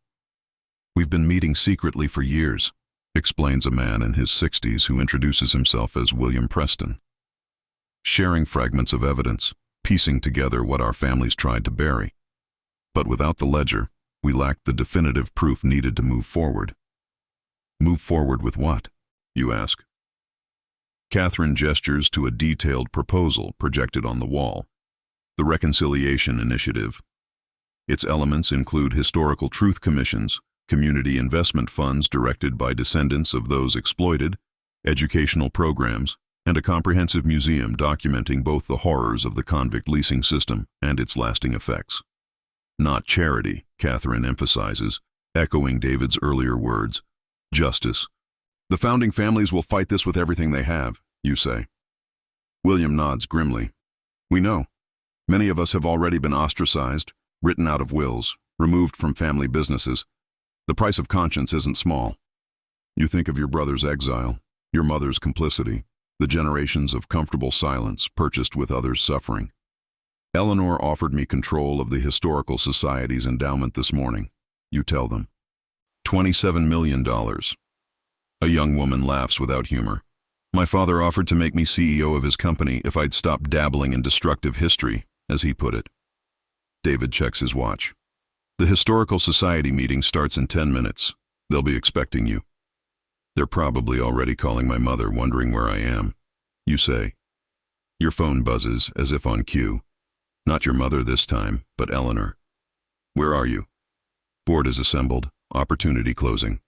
We've been meeting secretly for years, explains a man in his 60s who introduces himself as William Preston. Sharing fragments of evidence, piecing together what our families tried to bury. But without the ledger, we lacked the definitive proof needed to move forward. Move forward with what? You ask. Catherine gestures to a detailed proposal projected on the wall. The Reconciliation Initiative. Its elements include historical truth commissions, community investment funds directed by descendants of those exploited, educational programs, and a comprehensive museum documenting both the horrors of the convict leasing system and its lasting effects. Not charity, Catherine emphasizes, echoing David's earlier words. Justice. The founding families will fight this with everything they have, you say. William nods grimly. We know. Many of us have already been ostracized, written out of wills, removed from family businesses. The price of conscience isn't small. You think of your brother's exile, your mother's complicity, the generations of comfortable silence purchased with others' suffering. Eleanor offered me control of the Historical Society's endowment this morning, you tell them. $27 million. A young woman laughs without humor. My father offered to make me CEO of his company if I'd stop dabbling in destructive history, as he put it. David checks his watch. The Historical Society meeting starts in 10 minutes. They'll be expecting you. They're probably already calling my mother, wondering where I am. You say. Your phone buzzes, as if on cue. Not your mother this time, but Eleanor. Where are you? Board is assembled, opportunity closing.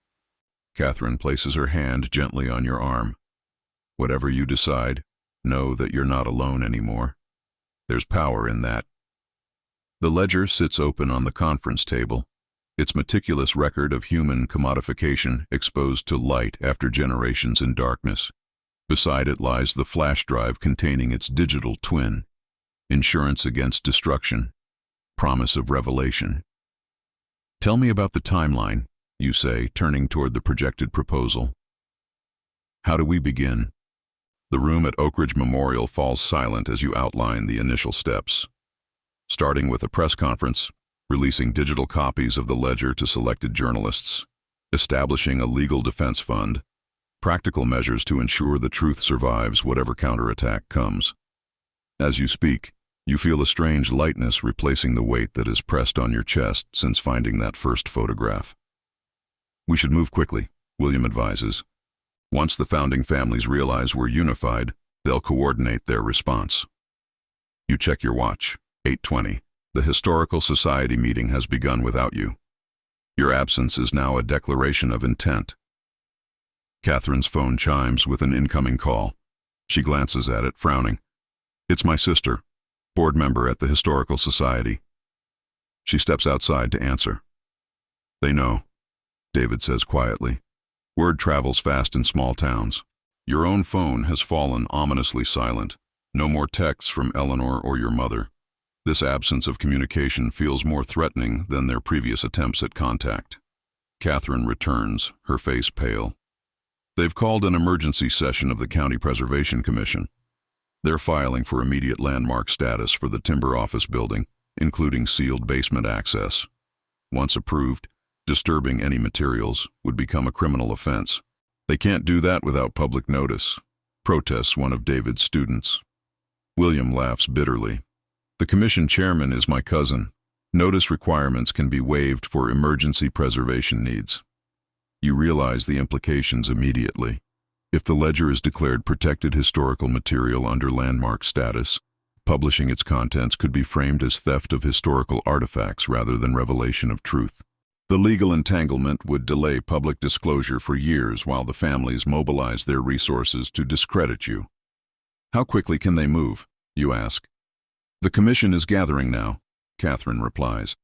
Catherine places her hand gently on your arm. Whatever you decide, know that you're not alone anymore. There's power in that. The ledger sits open on the conference table, its meticulous record of human commodification exposed to light after generations in darkness. Beside it lies the flash drive containing its digital twin, insurance against destruction, promise of revelation. Tell me about the timeline, you say, turning toward the projected proposal. How do we begin? The room at Oak Ridge Memorial falls silent as you outline the initial steps. Starting with a press conference, releasing digital copies of the ledger to selected journalists, establishing a legal defense fund, practical measures to ensure the truth survives whatever counterattack comes. As you speak, you feel a strange lightness replacing the weight that has pressed on your chest since finding that first photograph. We should move quickly, William advises. Once the founding families realize we're unified, they'll coordinate their response. You check your watch. 8:20. The Historical Society meeting has begun without you. Your absence is now a declaration of intent. Catherine's phone chimes with an incoming call. She glances at it, frowning. It's my sister, board member at the Historical Society. She steps outside to answer. They know, David says quietly. Word travels fast in small towns. Your own phone has fallen ominously silent. No more texts from Eleanor or your mother. This absence of communication feels more threatening than their previous attempts at contact. Catherine returns, her face pale. They've called an emergency session of the County Preservation Commission. They're filing for immediate landmark status for the timber office building, including sealed basement access. Once approved, disturbing any materials would become a criminal offense. They can't do that without public notice, protests one of David's students. William laughs bitterly. The commission chairman is my cousin. Notice requirements can be waived for emergency preservation needs. You realize the implications immediately. If the ledger is declared protected historical material under landmark status, publishing its contents could be framed as theft of historical artifacts rather than revelation of truth. The legal entanglement would delay public disclosure for years while the families mobilize their resources to discredit you. How quickly can they move? You ask. The commission is gathering now, Catherine replies.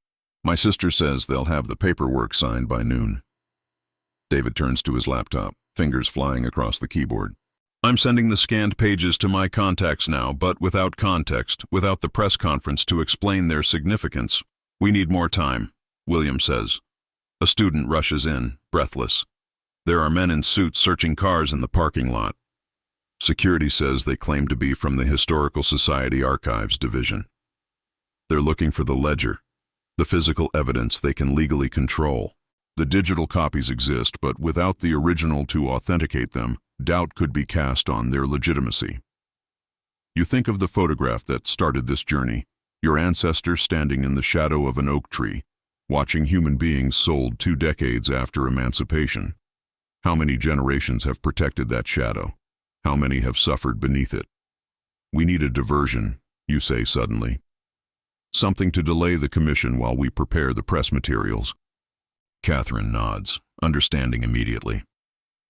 My sister says they'll have the paperwork signed by noon. David turns to his laptop, fingers flying across the keyboard. I'm sending the scanned pages to my contacts now, but without context, without the press conference to explain their significance. We need more time, William says. A student rushes in, breathless. There are men in suits searching cars in the parking lot. Security says they claim to be from the Historical Society Archives Division. They're looking for the ledger, the physical evidence they can legally control. The digital copies exist, but without the original to authenticate them, doubt could be cast on their legitimacy. You think of the photograph that started this journey, your ancestor standing in the shadow of an oak tree, watching human beings sold 2 decades after emancipation. How many generations have protected that shadow? How many have suffered beneath it? We need a diversion, you say suddenly. Something to delay the commission while we prepare the press materials. Catherine nods, understanding immediately.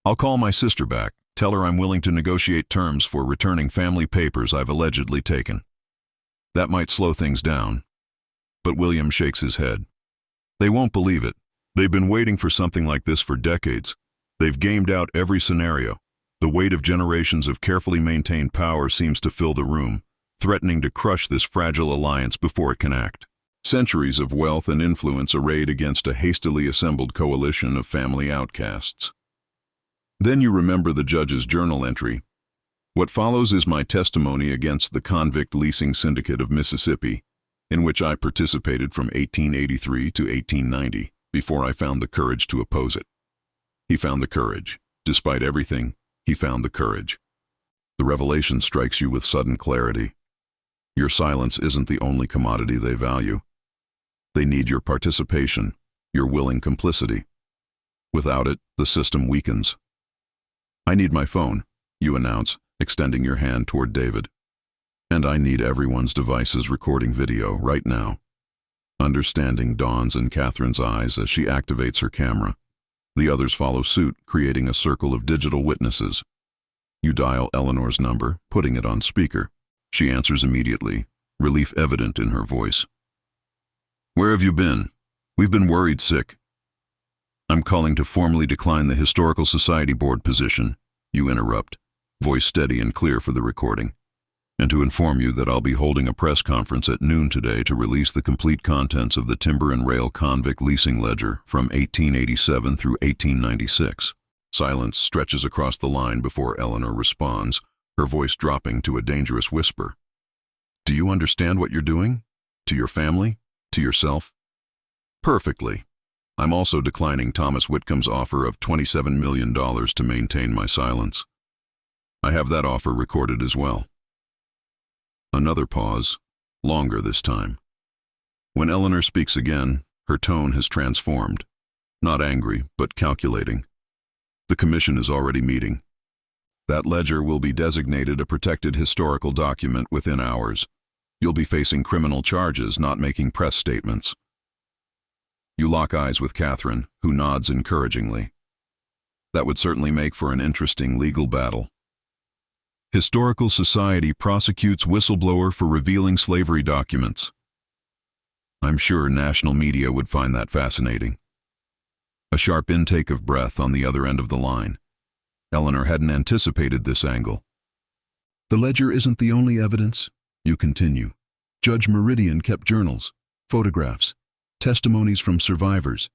I'll call my sister back, tell her I'm willing to negotiate terms for returning family papers I've allegedly taken. That might slow things down. But William shakes his head. They won't believe it. They've been waiting for something like this for decades. They've gamed out every scenario. The weight of generations of carefully maintained power seems to fill the room, threatening to crush this fragile alliance before it can act. Centuries of wealth and influence arrayed against a hastily assembled coalition of family outcasts. Then you remember the judge's journal entry. What follows is my testimony against the convict leasing syndicate of Mississippi, in which I participated from 1883 to 1890, before I found the courage to oppose it. He found the courage. Despite everything, he found the courage. The revelation strikes you with sudden clarity. Your silence isn't the only commodity they value. They need your participation, your willing complicity. Without it, the system weakens. I need my phone, you announce, extending your hand toward David. And I need everyone's devices recording video right now. Understanding dawns in Catherine's eyes as she activates her camera. The others follow suit, creating a circle of digital witnesses. You dial Eleanor's number, putting it on speaker. She answers immediately, relief evident in her voice. Where have you been? We've been worried sick. I'm calling to formally decline the Historical Society Board position, you interrupt, voice steady and clear for the recording, and to inform you that I'll be holding a press conference at noon today to release the complete contents of the Timber and Rail Convict Leasing Ledger from 1887 through 1896. Silence stretches across the line before Eleanor responds, her voice dropping to a dangerous whisper. Do you understand what you're doing? To your family? To yourself? Perfectly. I'm also declining Thomas Whitcomb's offer of $27 million to maintain my silence. I have that offer recorded as well. Another pause, longer this time. When Eleanor speaks again, her tone has transformed. Not angry, but calculating. The commission is already meeting. That ledger will be designated a protected historical document within hours. You'll be facing criminal charges, not making press statements. You lock eyes with Catherine, who nods encouragingly. That would certainly make for an interesting legal battle. Historical Society prosecutes whistleblower for revealing slavery documents. I'm sure national media would find that fascinating. A sharp intake of breath on the other end of the line. Eleanor hadn't anticipated this angle. The ledger isn't the only evidence, you continue. Judge Meridian kept journals, photographs, testimonies from survivors.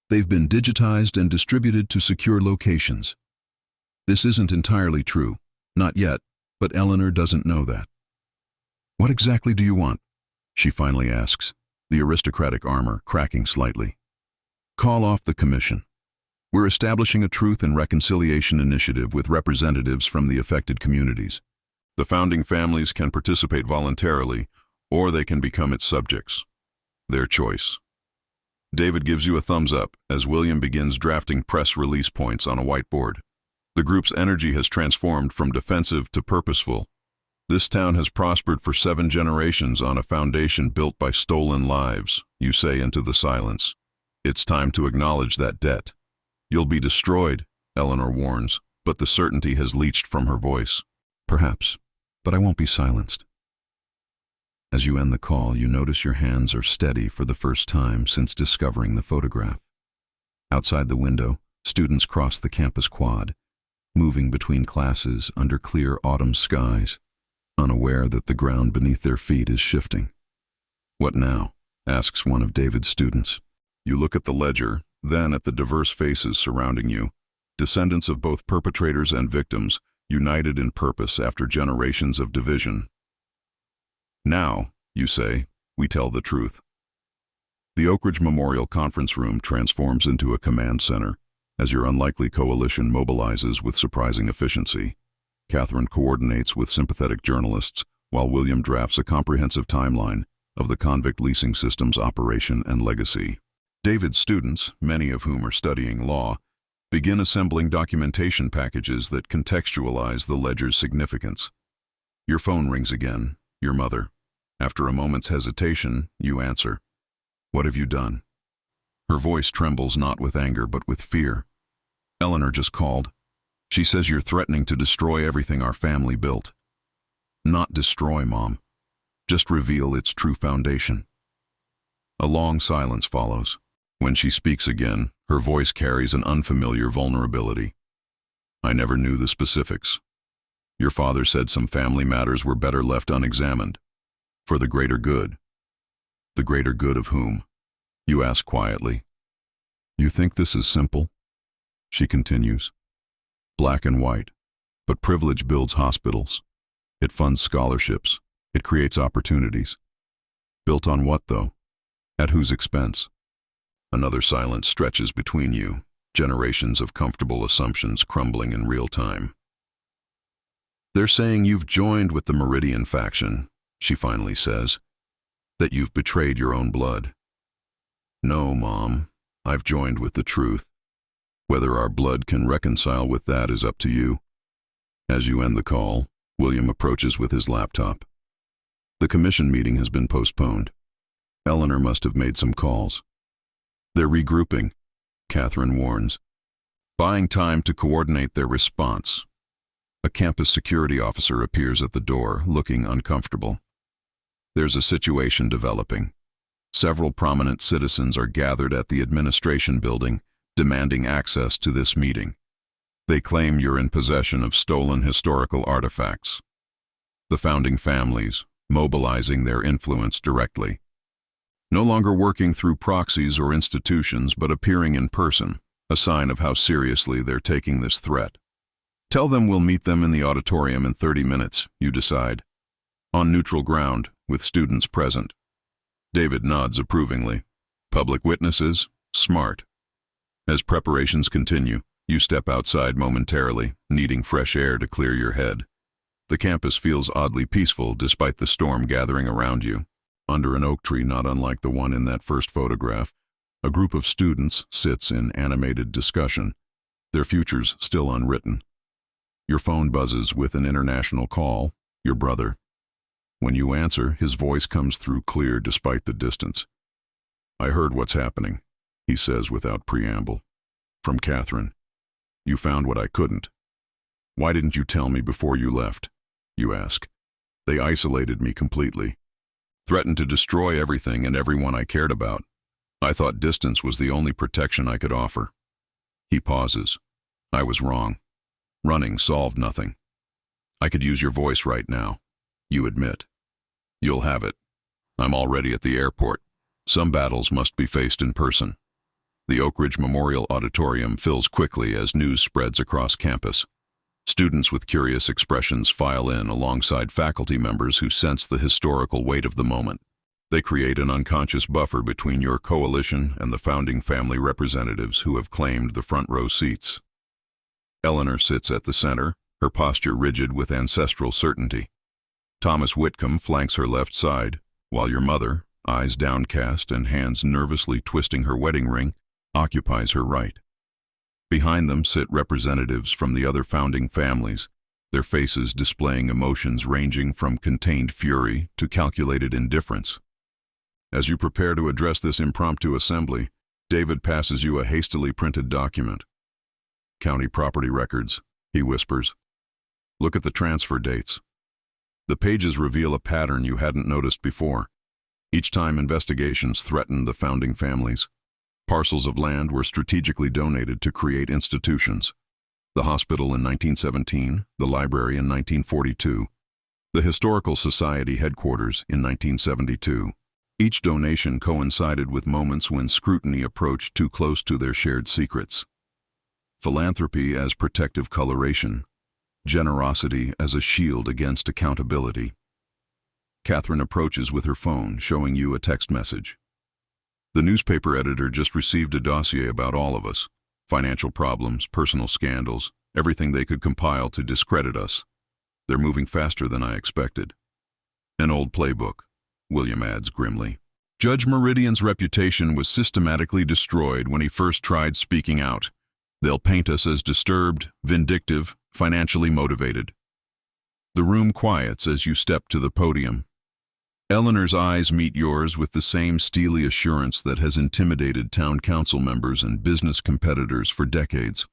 They've been digitized and distributed to secure locations. This isn't entirely true. Not yet, but Eleanor doesn't know that. What exactly do you want? She finally asks, the aristocratic armor cracking slightly. Call off the commission. We're establishing a truth and reconciliation initiative with representatives from the affected communities. The founding families can participate voluntarily, or they can become its subjects. Their choice. David gives you a thumbs up as William begins drafting press release points on a whiteboard. The group's energy has transformed from defensive to purposeful. This town has prospered for 7 generations on a foundation built by stolen lives, you say into the silence. It's time to acknowledge that debt. You'll be destroyed, Eleanor warns, but the certainty has leached from her voice. Perhaps, but I won't be silenced. As you end the call, you notice your hands are steady for the first time since discovering the photograph. Outside the window, students cross the campus quad, moving between classes under clear autumn skies, unaware that the ground beneath their feet is shifting. What now? Asks one of David's students. You look at the ledger, then at the diverse faces surrounding you, descendants of both perpetrators and victims, united in purpose after generations of division. Now, you say, we tell the truth. The Oak Ridge Memorial Conference Room transforms into a command center as your unlikely coalition mobilizes with surprising efficiency. Catherine coordinates with sympathetic journalists while William drafts a comprehensive timeline of the convict leasing system's operation and legacy. David's students, many of whom are studying law, begin assembling documentation packages that contextualize the ledger's significance. Your phone rings again, your mother. After a moment's hesitation, you answer. "What have you done?" Her voice trembles not with anger but with fear. "Eleanor just called. She says you're threatening to destroy everything our family built." "Not destroy, Mom. Just reveal its true foundation." A long silence follows. When she speaks again, her voice carries an unfamiliar vulnerability. "I never knew the specifics. Your father said some family matters were better left unexamined. For the greater good." "The greater good of whom?" You ask quietly. "You think this is simple?" She continues. "Black and white. But privilege builds hospitals. It funds scholarships. It creates opportunities. Built on what, though? At whose expense?" Another silence stretches between you, generations of comfortable assumptions crumbling in real time. "They're saying you've joined with the Meridian faction," she finally says, "that you've betrayed your own blood." "No, Mom, I've joined with the truth. Whether our blood can reconcile with that is up to you." As you end the call, William approaches with his laptop. The commission meeting has been postponed. Eleanor must have made some calls. "They're regrouping," Catherine warns, buying time to coordinate their response. A campus security officer appears at the door, looking uncomfortable. There's a situation developing. Several prominent citizens are gathered at the administration building, demanding access to this meeting. They claim you're in possession of stolen historical artifacts. The founding families, mobilizing their influence directly. No longer working through proxies or institutions, but appearing in person, a sign of how seriously they're taking this threat. "Tell them we'll meet them in the auditorium in 30 minutes, you decide. On neutral ground, with students present." David nods approvingly. Public witnesses? Smart. As preparations continue, you step outside momentarily, needing fresh air to clear your head. The campus feels oddly peaceful despite the storm gathering around you. Under an oak tree not unlike the one in that first photograph, a group of students sits in animated discussion, their futures still unwritten. Your phone buzzes with an international call, your brother. When you answer, his voice comes through clear despite the distance. "I heard what's happening," he says without preamble. "From Catherine. You found what I couldn't. Why didn't you tell me before you left?" you ask. "They isolated me completely. Threatened to destroy everything and everyone I cared about. I thought distance was the only protection I could offer." He pauses. "I was wrong. Running solved nothing. I could use your voice right now," you admit. "You'll have it. I'm already at the airport. Some battles must be faced in person." The Oak Ridge Memorial Auditorium fills quickly as news spreads across campus. Students with curious expressions file in alongside faculty members who sense the historical weight of the moment. They create an unconscious buffer between your coalition and the founding family representatives who have claimed the front row seats. Eleanor sits at the center, her posture rigid with ancestral certainty. Thomas Whitcomb flanks her left side, while your mother, eyes downcast and hands nervously twisting her wedding ring, occupies her right. Behind them sit representatives from the other founding families, their faces displaying emotions ranging from contained fury to calculated indifference. As you prepare to address this impromptu assembly, David passes you a hastily printed document. "County property records," he whispers. "Look at the transfer dates." The pages reveal a pattern you hadn't noticed before. Each time investigations threatened the founding families, parcels of land were strategically donated to create institutions. The hospital in 1917, the library in 1942, the Historical Society headquarters in 1972. Each donation coincided with moments when scrutiny approached too close to their shared secrets. Philanthropy as protective coloration, generosity as a shield against accountability. Catherine approaches with her phone, showing you a text message. The newspaper editor just received a dossier about all of us. Financial problems, personal scandals, everything they could compile to discredit us. They're moving faster than I expected. An old playbook, William adds grimly. Judge Meridian's reputation was systematically destroyed when he first tried speaking out. They'll paint us as disturbed, vindictive, financially motivated. The room quiets as you step to the podium. Eleanor's eyes meet yours with the same steely assurance that has intimidated town council members and business competitors for decades.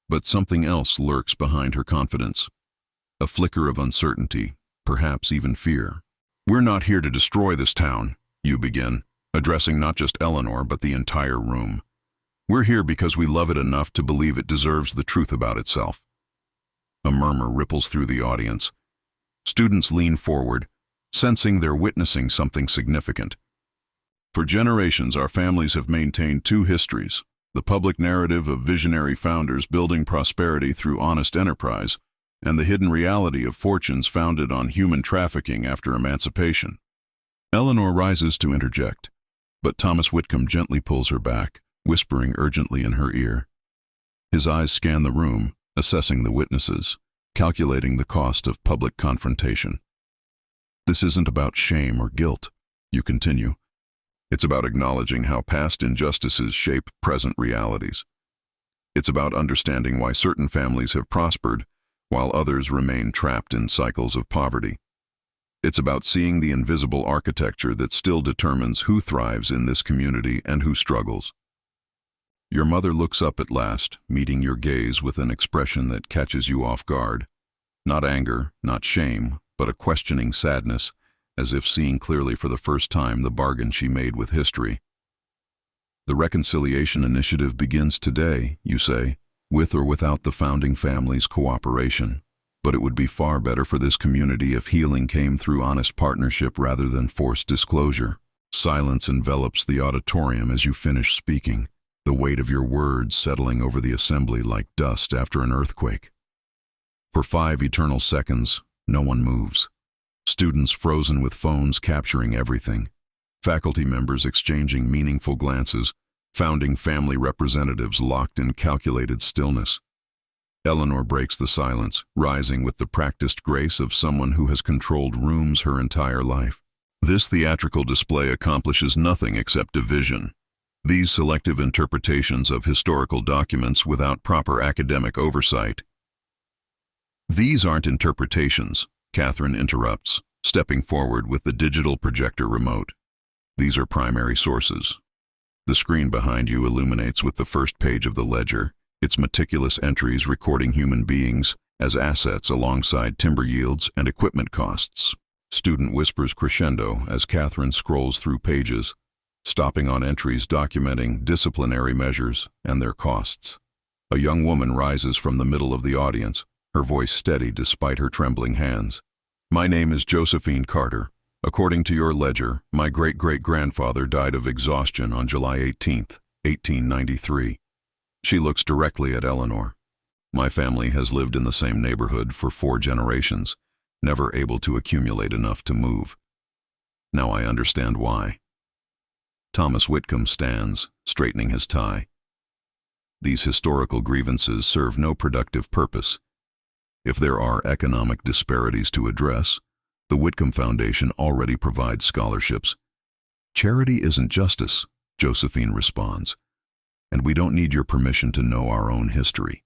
But something else lurks behind her confidence. A flicker of uncertainty, perhaps even fear. We're not here to destroy this town, you begin, addressing not just Eleanor but the entire room. We're here because we love it enough to believe it deserves the truth about itself. A murmur ripples through the audience. Students lean forward, sensing they're witnessing something significant. For generations, our families have maintained two histories: the public narrative of visionary founders building prosperity through honest enterprise, and the hidden reality of fortunes founded on human trafficking after emancipation. Eleanor rises to interject, but Thomas Whitcomb gently pulls her back, whispering urgently in her ear. His eyes scan the room, assessing the witnesses, calculating the cost of public confrontation. This isn't about shame or guilt, you continue. It's about acknowledging how past injustices shape present realities. It's about understanding why certain families have prospered, while others remain trapped in cycles of poverty. It's about seeing the invisible architecture that still determines who thrives in this community and who struggles. Your mother looks up at last, meeting your gaze with an expression that catches you off guard. Not anger, not shame, but a questioning sadness, as if seeing clearly for the first time the bargain she made with history. The reconciliation initiative begins today, you say, with or without the founding family's cooperation. But it would be far better for this community if healing came through honest partnership rather than forced disclosure. Silence envelops the auditorium as you finish speaking, the weight of your words settling over the assembly like dust after an earthquake. For 5 eternal seconds, no one moves. Students frozen with phones capturing everything. Faculty members exchanging meaningful glances. Founding family representatives locked in calculated stillness. Eleanor breaks the silence, rising with the practiced grace of someone who has controlled rooms her entire life. This theatrical display accomplishes nothing except division. These selective interpretations of historical documents without proper academic oversight. These aren't interpretations, Catherine interrupts, stepping forward with the digital projector remote. These are primary sources. The screen behind you illuminates with the first page of the ledger, its meticulous entries recording human beings as assets alongside timber yields and equipment costs. Student whispers crescendo as Catherine scrolls through pages, stopping on entries documenting disciplinary measures and their costs. A young woman rises from the middle of the audience, her voice steady despite her trembling hands. My name is Josephine Carter. According to your ledger, my great-great-grandfather died of exhaustion on July 18, 1893. She looks directly at Eleanor. My family has lived in the same neighborhood for 4 generations, never able to accumulate enough to move. Now I understand why. Thomas Whitcomb stands, straightening his tie. These historical grievances serve no productive purpose. If there are economic disparities to address, the Whitcomb Foundation already provides scholarships. Charity isn't justice, Josephine responds, and we don't need your permission to know our own history.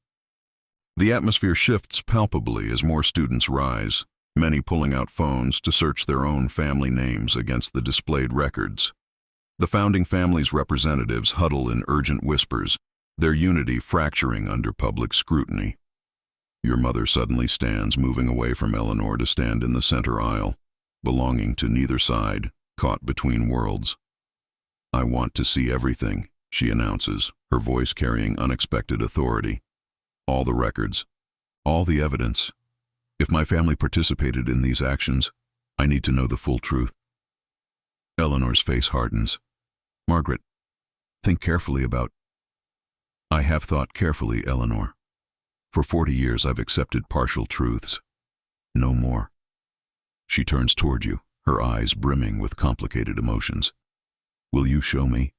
The atmosphere shifts palpably as more students rise, many pulling out phones to search their own family names against the displayed records. The founding family's representatives huddle in urgent whispers, their unity fracturing under public scrutiny. Your mother suddenly stands, moving away from Eleanor to stand in the center aisle, belonging to neither side, caught between worlds. I want to see everything, she announces, her voice carrying unexpected authority. All the records, all the evidence. If my family participated in these actions, I need to know the full truth. Eleanor's face hardens. Margaret, think carefully about... I have thought carefully, Eleanor. For 40 years I've accepted partial truths. No more. She turns toward you, her eyes brimming with complicated emotions. Will you show me?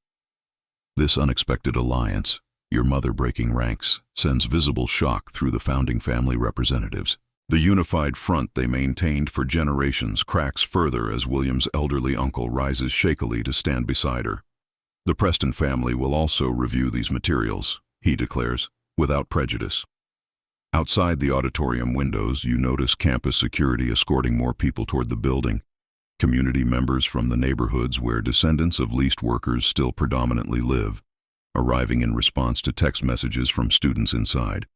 This unexpected alliance, your mother breaking ranks, sends visible shock through the founding family representatives. The unified front they maintained for generations cracks further as William's elderly uncle rises shakily to stand beside her. The Preston family will also review these materials, he declares, without prejudice. Outside the auditorium windows, you notice campus security escorting more people toward the building. Community members from the neighborhoods where descendants of leased workers still predominantly live, arriving in response to text messages from students inside.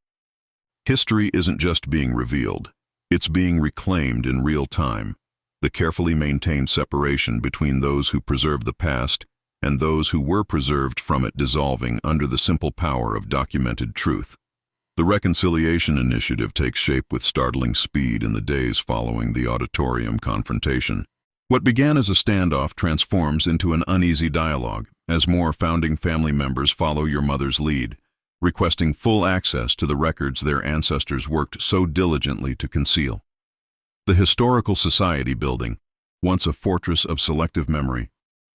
History isn't just being revealed, it's being reclaimed in real time. The carefully maintained separation between those who preserve the past and those who were preserved from it dissolving under the simple power of documented truth. The Reconciliation Initiative takes shape with startling speed in the days following the auditorium confrontation. What began as a standoff transforms into an uneasy dialogue as more founding family members follow your mother's lead, requesting full access to the records their ancestors worked so diligently to conceal. The Historical Society building, once a fortress of selective memory,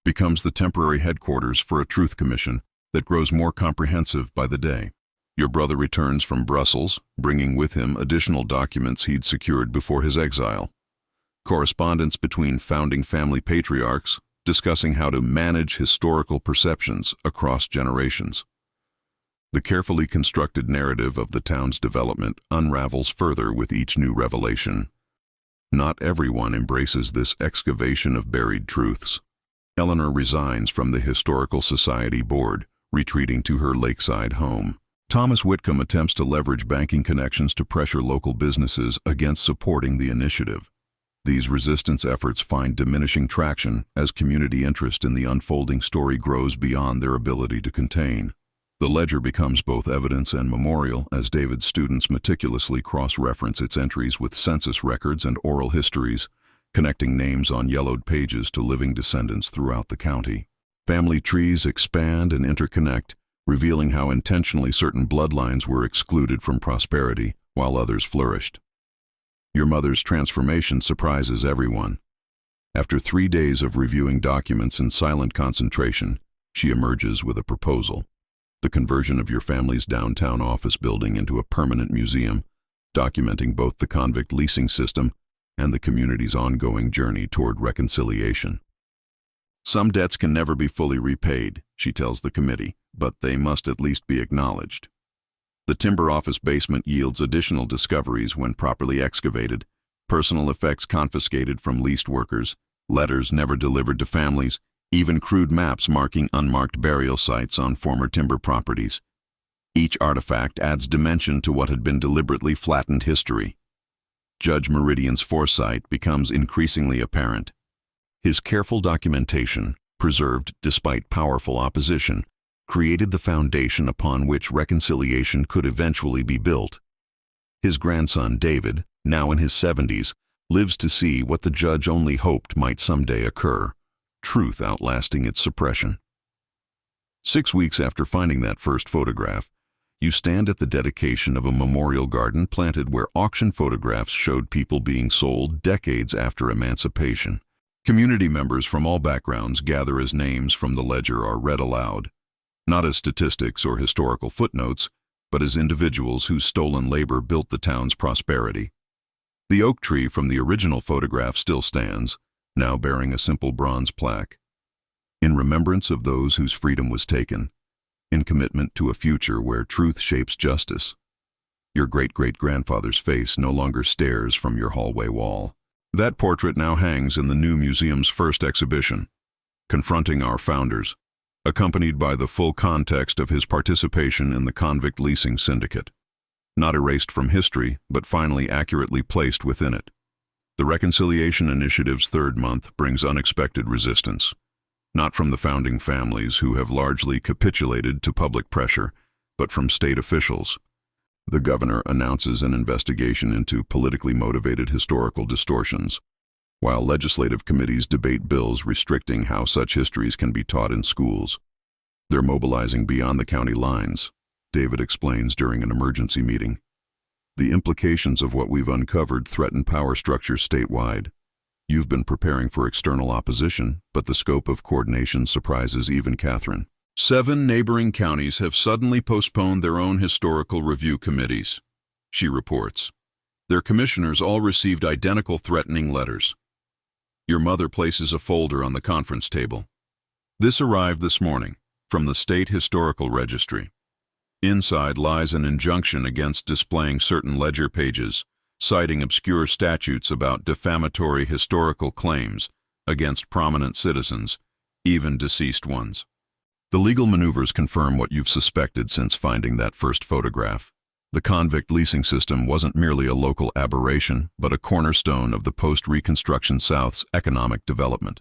becomes the temporary headquarters for a truth commission that grows more comprehensive by the day. Your brother returns from Brussels, bringing with him additional documents he'd secured before his exile. Correspondence between founding family patriarchs discussing how to manage historical perceptions across generations. The carefully constructed narrative of the town's development unravels further with each new revelation. Not everyone embraces this excavation of buried truths. Eleanor resigns from the Historical Society board, retreating to her lakeside home. Thomas Whitcomb attempts to leverage banking connections to pressure local businesses against supporting the initiative. These resistance efforts find diminishing traction as community interest in the unfolding story grows beyond their ability to contain. The ledger becomes both evidence and memorial as David's students meticulously cross-reference its entries with census records and oral histories, connecting names on yellowed pages to living descendants throughout the county. Family trees expand and interconnect, revealing how intentionally certain bloodlines were excluded from prosperity while others flourished. Your mother's transformation surprises everyone. After 3 days of reviewing documents in silent concentration, she emerges with a proposal: the conversion of your family's downtown office building into a permanent museum, documenting both the convict leasing system and the community's ongoing journey toward reconciliation. Some debts can never be fully repaid, she tells the committee, but they must at least be acknowledged. The timber office basement yields additional discoveries when properly excavated: personal effects confiscated from leased workers, letters never delivered to families, even crude maps marking unmarked burial sites on former timber properties. Each artifact adds dimension to what had been deliberately flattened history. Judge Meridian's foresight becomes increasingly apparent. His careful documentation, preserved despite powerful opposition, created the foundation upon which reconciliation could eventually be built. His grandson, David, now in his 70s, lives to see what the judge only hoped might someday occur: truth outlasting its suppression. 6 weeks after finding that first photograph, you stand at the dedication of a memorial garden planted where auction photographs showed people being sold decades after emancipation. Community members from all backgrounds gather as names from the ledger are read aloud, not as statistics or historical footnotes, but as individuals whose stolen labor built the town's prosperity. The oak tree from the original photograph still stands, now bearing a simple bronze plaque. In remembrance of those whose freedom was taken, in commitment to a future where truth shapes justice. Your great-great-grandfather's face no longer stares from your hallway wall. That portrait now hangs in the new museum's first exhibition, confronting our founders, accompanied by the full context of his participation in the convict leasing syndicate. Not erased from history, but finally accurately placed within it. The Reconciliation Initiative's third month brings unexpected resistance, not from the founding families who have largely capitulated to public pressure, but from state officials. The governor announces an investigation into politically motivated historical distortions, while legislative committees debate bills restricting how such histories can be taught in schools. They're mobilizing beyond the county lines, David explains during an emergency meeting. The implications of what we've uncovered threaten power structures statewide. You've been preparing for external opposition, but the scope of coordination surprises even Catherine. 7 neighboring counties have suddenly postponed their own historical review committees, she reports. Their commissioners all received identical threatening letters. Your mother places a folder on the conference table. This arrived this morning from the State Historical Registry. Inside lies an injunction against displaying certain ledger pages, citing obscure statutes about defamatory historical claims against prominent citizens, even deceased ones. The legal maneuvers confirm what you've suspected since finding that first photograph. The convict leasing system wasn't merely a local aberration, but a cornerstone of the post-Reconstruction South's economic development.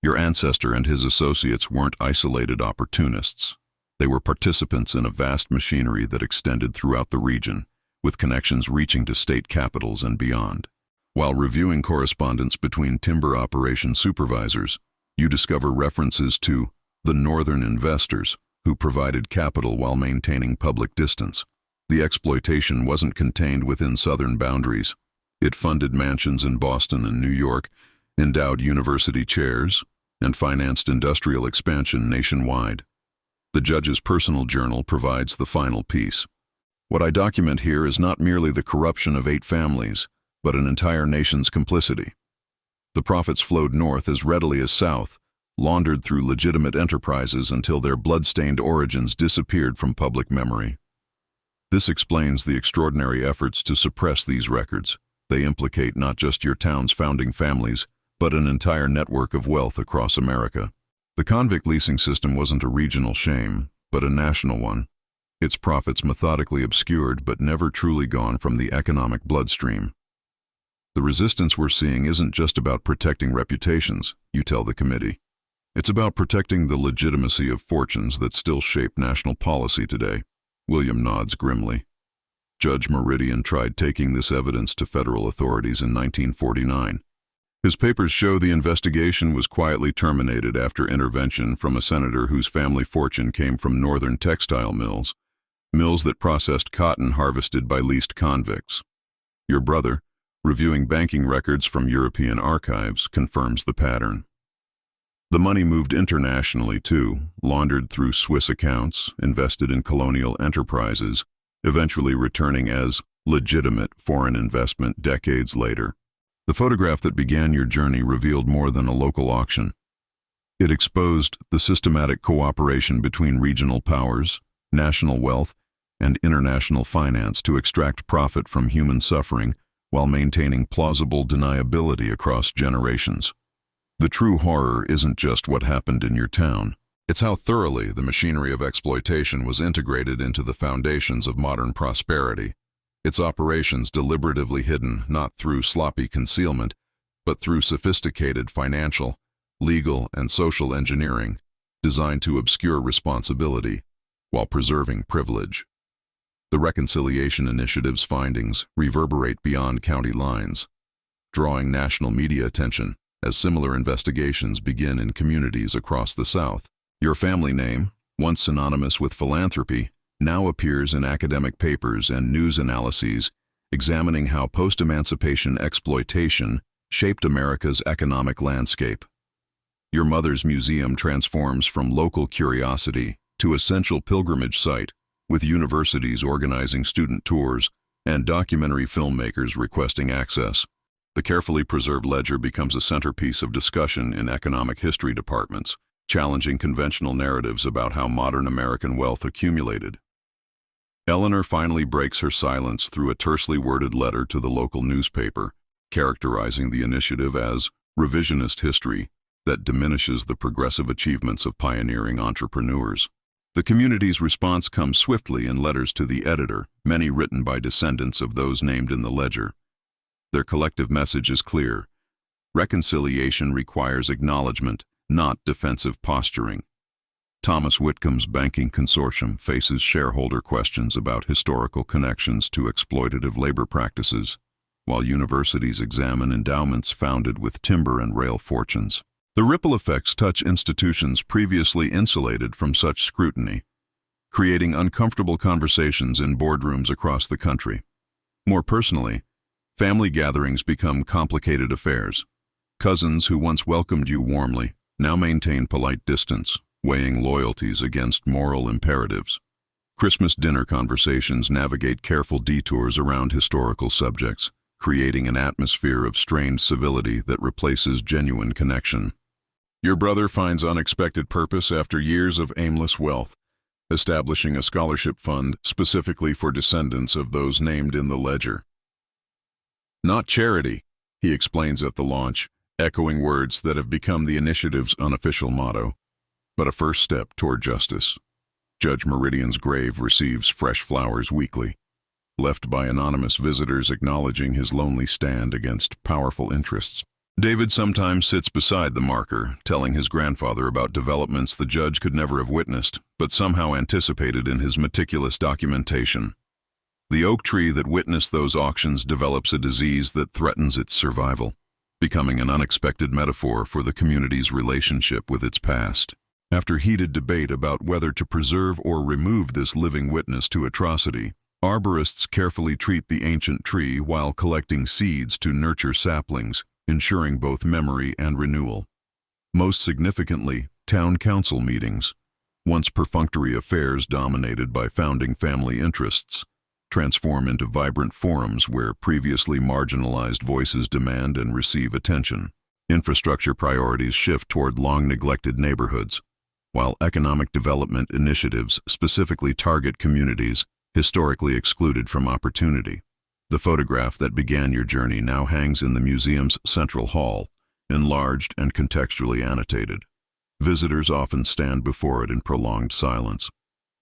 Your ancestor and his associates weren't isolated opportunists. They were participants in a vast machinery that extended throughout the region, with connections reaching to state capitals and beyond. While reviewing correspondence between timber operation supervisors, you discover references to the northern investors who provided capital while maintaining public distance. The exploitation wasn't contained within southern boundaries. It funded mansions in Boston and New York, endowed university chairs, and financed industrial expansion nationwide. The judge's personal journal provides the final piece. What I document here is not merely the corruption of 8 families, but an entire nation's complicity. The profits flowed north as readily as south, laundered through legitimate enterprises until their blood-stained origins disappeared from public memory. This explains the extraordinary efforts to suppress these records. They implicate not just your town's founding families, but an entire network of wealth across America. The convict leasing system wasn't a regional shame, but a national one. Its profits methodically obscured but never truly gone from the economic bloodstream. The resistance we're seeing isn't just about protecting reputations, you tell the committee. It's about protecting the legitimacy of fortunes that still shape national policy today. William nods grimly. Judge Meridian tried taking this evidence to federal authorities in 1949. His papers show the investigation was quietly terminated after intervention from a senator whose family fortune came from northern textile mills that processed cotton harvested by leased convicts. Your brother, reviewing banking records from European archives, confirms the pattern. The money moved internationally too, laundered through Swiss accounts, invested in colonial enterprises, eventually returning as legitimate foreign investment decades later. The photograph that began your journey revealed more than a local auction. It exposed the systematic cooperation between regional powers, national wealth, and international finance to extract profit from human suffering while maintaining plausible deniability across generations. The true horror isn't just what happened in your town. It's how thoroughly the machinery of exploitation was integrated into the foundations of modern prosperity. Its operations deliberatively hidden not through sloppy concealment, but through sophisticated financial, legal, and social engineering designed to obscure responsibility while preserving privilege. The Reconciliation Initiative's findings reverberate beyond county lines, drawing national media attention as similar investigations begin in communities across the South. Your family name, once synonymous with philanthropy, now appears in academic papers and news analyses examining how post-emancipation exploitation shaped America's economic landscape. Your mother's museum transforms from local curiosity to essential pilgrimage site, with universities organizing student tours and documentary filmmakers requesting access. The carefully preserved ledger becomes a centerpiece of discussion in economic history departments, challenging conventional narratives about how modern American wealth accumulated. Eleanor finally breaks her silence through a tersely worded letter to the local newspaper, characterizing the initiative as revisionist history that diminishes the progressive achievements of pioneering entrepreneurs. The community's response comes swiftly in letters to the editor, many written by descendants of those named in the ledger. Their collective message is clear. Reconciliation requires acknowledgement, not defensive posturing. Thomas Whitcomb's banking consortium faces shareholder questions about historical connections to exploitative labor practices, while universities examine endowments founded with timber and rail fortunes. The ripple effects touch institutions previously insulated from such scrutiny, creating uncomfortable conversations in boardrooms across the country. More personally, family gatherings become complicated affairs. Cousins who once welcomed you warmly now maintain polite distance, weighing loyalties against moral imperatives. Christmas dinner conversations navigate careful detours around historical subjects, creating an atmosphere of strained civility that replaces genuine connection. Your brother finds unexpected purpose after years of aimless wealth, establishing a scholarship fund specifically for descendants of those named in the ledger. Not charity, he explains at the launch, echoing words that have become the initiative's unofficial motto, but a first step toward justice. Judge Meridian's grave receives fresh flowers weekly, left by anonymous visitors acknowledging his lonely stand against powerful interests. David sometimes sits beside the marker, telling his grandfather about developments the judge could never have witnessed, but somehow anticipated in his meticulous documentation. The oak tree that witnessed those auctions develops a disease that threatens its survival, becoming an unexpected metaphor for the community's relationship with its past. After heated debate about whether to preserve or remove this living witness to atrocity, arborists carefully treat the ancient tree while collecting seeds to nurture saplings, ensuring both memory and renewal. Most significantly, town council meetings, once perfunctory affairs dominated by founding family interests, transform into vibrant forums where previously marginalized voices demand and receive attention. Infrastructure priorities shift toward long-neglected neighborhoods, while economic development initiatives specifically target communities historically excluded from opportunity. The photograph that began your journey now hangs in the museum's central hall, enlarged and contextually annotated. Visitors often stand before it in prolonged silence,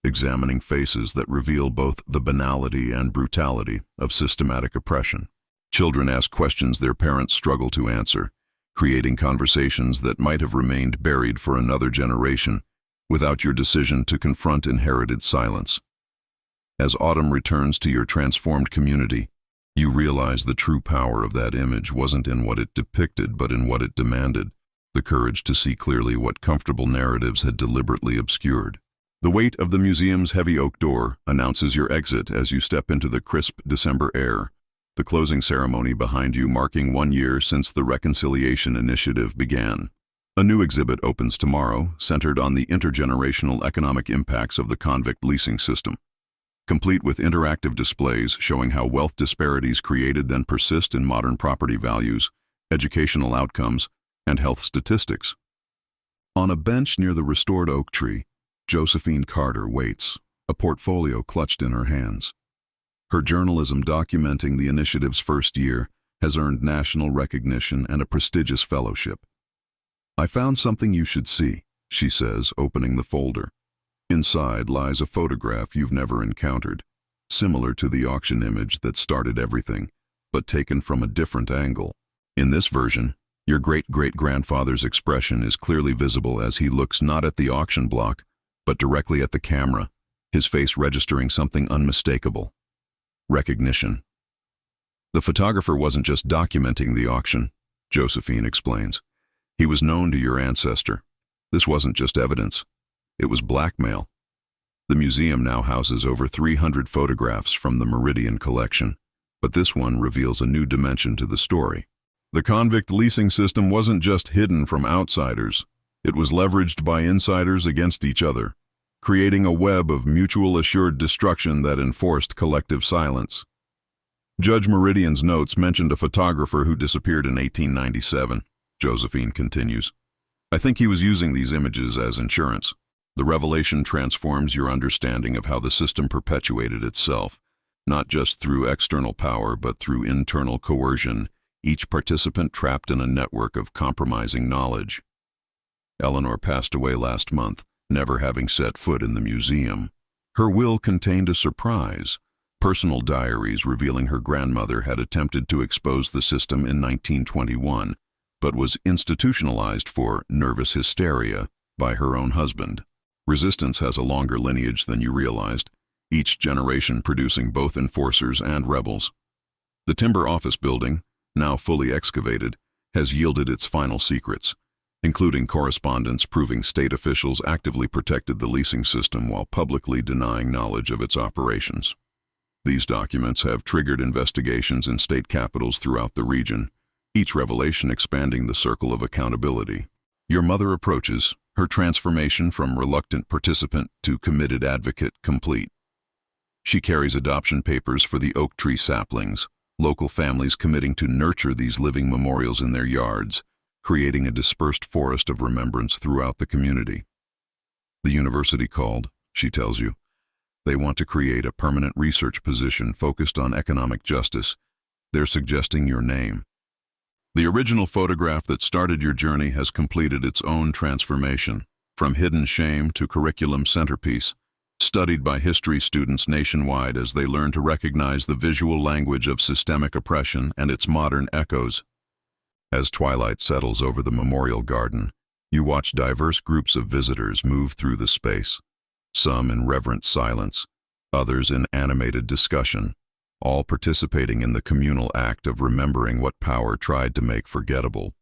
examining faces that reveal both the banality and brutality of systematic oppression. Children ask questions their parents struggle to answer, creating conversations that might have remained buried for another generation without your decision to confront inherited silence. As autumn returns to your transformed community, you realize the true power of that image wasn't in what it depicted but in what it demanded, the courage to see clearly what comfortable narratives had deliberately obscured. The weight of the museum's heavy oak door announces your exit as you step into the crisp December air, the closing ceremony behind you marking 1 year since the Reconciliation Initiative began. A new exhibit opens tomorrow, centered on the intergenerational economic impacts of the convict leasing system, complete with interactive displays showing how wealth disparities created then persist in modern property values, educational outcomes, and health statistics. On a bench near the restored oak tree, Josephine Carter waits, a portfolio clutched in her hands. Her journalism documenting the initiative's first year has earned national recognition and a prestigious fellowship. "I found something you should see," she says, opening the folder. Inside lies a photograph you've never encountered, similar to the auction image that started everything, but taken from a different angle. In this version, your great-great-grandfather's expression is clearly visible as he looks not at the auction block, but directly at the camera, his face registering something unmistakable: recognition. The photographer wasn't just documenting the auction, Josephine explains. He was known to your ancestor. This wasn't just evidence. It was blackmail. The museum now houses over 300 photographs from the Meridian collection, but this one reveals a new dimension to the story. The convict leasing system wasn't just hidden from outsiders. It was leveraged by insiders against each other, creating a web of mutual assured destruction that enforced collective silence. Judge Meridian's notes mentioned a photographer who disappeared in 1897, Josephine continues. "I think he was using these images as insurance." The revelation transforms your understanding of how the system perpetuated itself, not just through external power but through internal coercion, each participant trapped in a network of compromising knowledge. Eleanor passed away last month, never having set foot in the museum. Her will contained a surprise: personal diaries revealing her grandmother had attempted to expose the system in 1921, but was institutionalized for nervous hysteria by her own husband. Resistance has a longer lineage than you realized, each generation producing both enforcers and rebels. The timber office building, now fully excavated, has yielded its final secrets, including correspondence proving state officials actively protected the leasing system while publicly denying knowledge of its operations. These documents have triggered investigations in state capitals throughout the region, each revelation expanding the circle of accountability. Your mother approaches, her transformation from reluctant participant to committed advocate complete. She carries adoption papers for the oak tree saplings, local families committing to nurture these living memorials in their yards, creating a dispersed forest of remembrance throughout the community. The university called, she tells you. They want to create a permanent research position focused on economic justice. They're suggesting your name. The original photograph that started your journey has completed its own transformation, from hidden shame to curriculum centerpiece, studied by history students nationwide as they learn to recognize the visual language of systemic oppression and its modern echoes. As twilight settles over the memorial garden, you watch diverse groups of visitors move through the space, some in reverent silence, others in animated discussion, all participating in the communal act of remembering what power tried to make forgettable.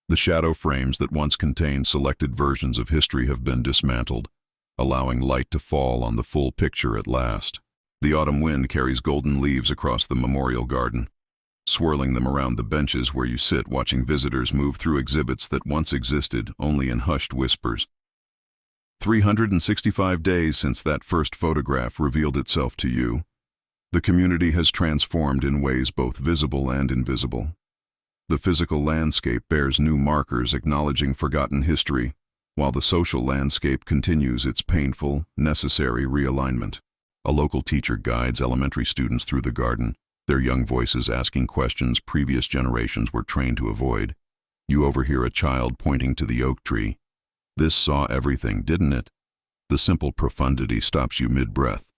The shadow frames that once contained selected versions of history have been dismantled, allowing light to fall on the full picture at last. The autumn wind carries golden leaves across the memorial garden, swirling them around the benches where you sit watching visitors move through exhibits that once existed only in hushed whispers. 365 days since that first photograph revealed itself to you, the community has transformed in ways both visible and invisible. The physical landscape bears new markers acknowledging forgotten history, while the social landscape continues its painful, necessary realignment. A local teacher guides elementary students through the garden, their young voices asking questions previous generations were trained to avoid. You overhear a child pointing to the oak tree. This saw everything, didn't it? The simple profundity stops you mid-breath.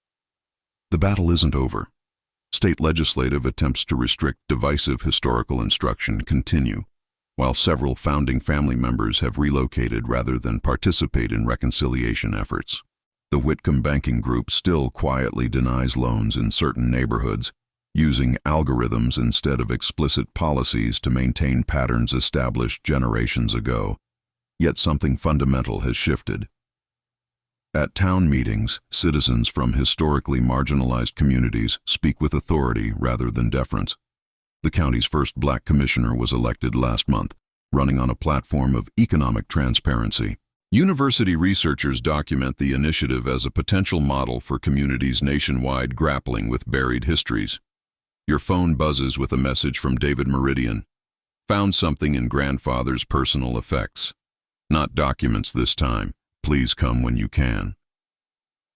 The battle isn't over. State legislative attempts to restrict divisive historical instruction continue, while several founding family members have relocated rather than participate in reconciliation efforts. The Whitcomb banking group still quietly denies loans in certain neighborhoods, using algorithms instead of explicit policies to maintain patterns established generations ago. Yet something fundamental has shifted. At town meetings, citizens from historically marginalized communities speak with authority rather than deference. The county's first black commissioner was elected last month, running on a platform of economic transparency. University researchers document the initiative as a potential model for communities nationwide grappling with buried histories. Your phone buzzes with a message from David Meridian. Found something in grandfather's personal effects. Not documents this time. Please come when you can.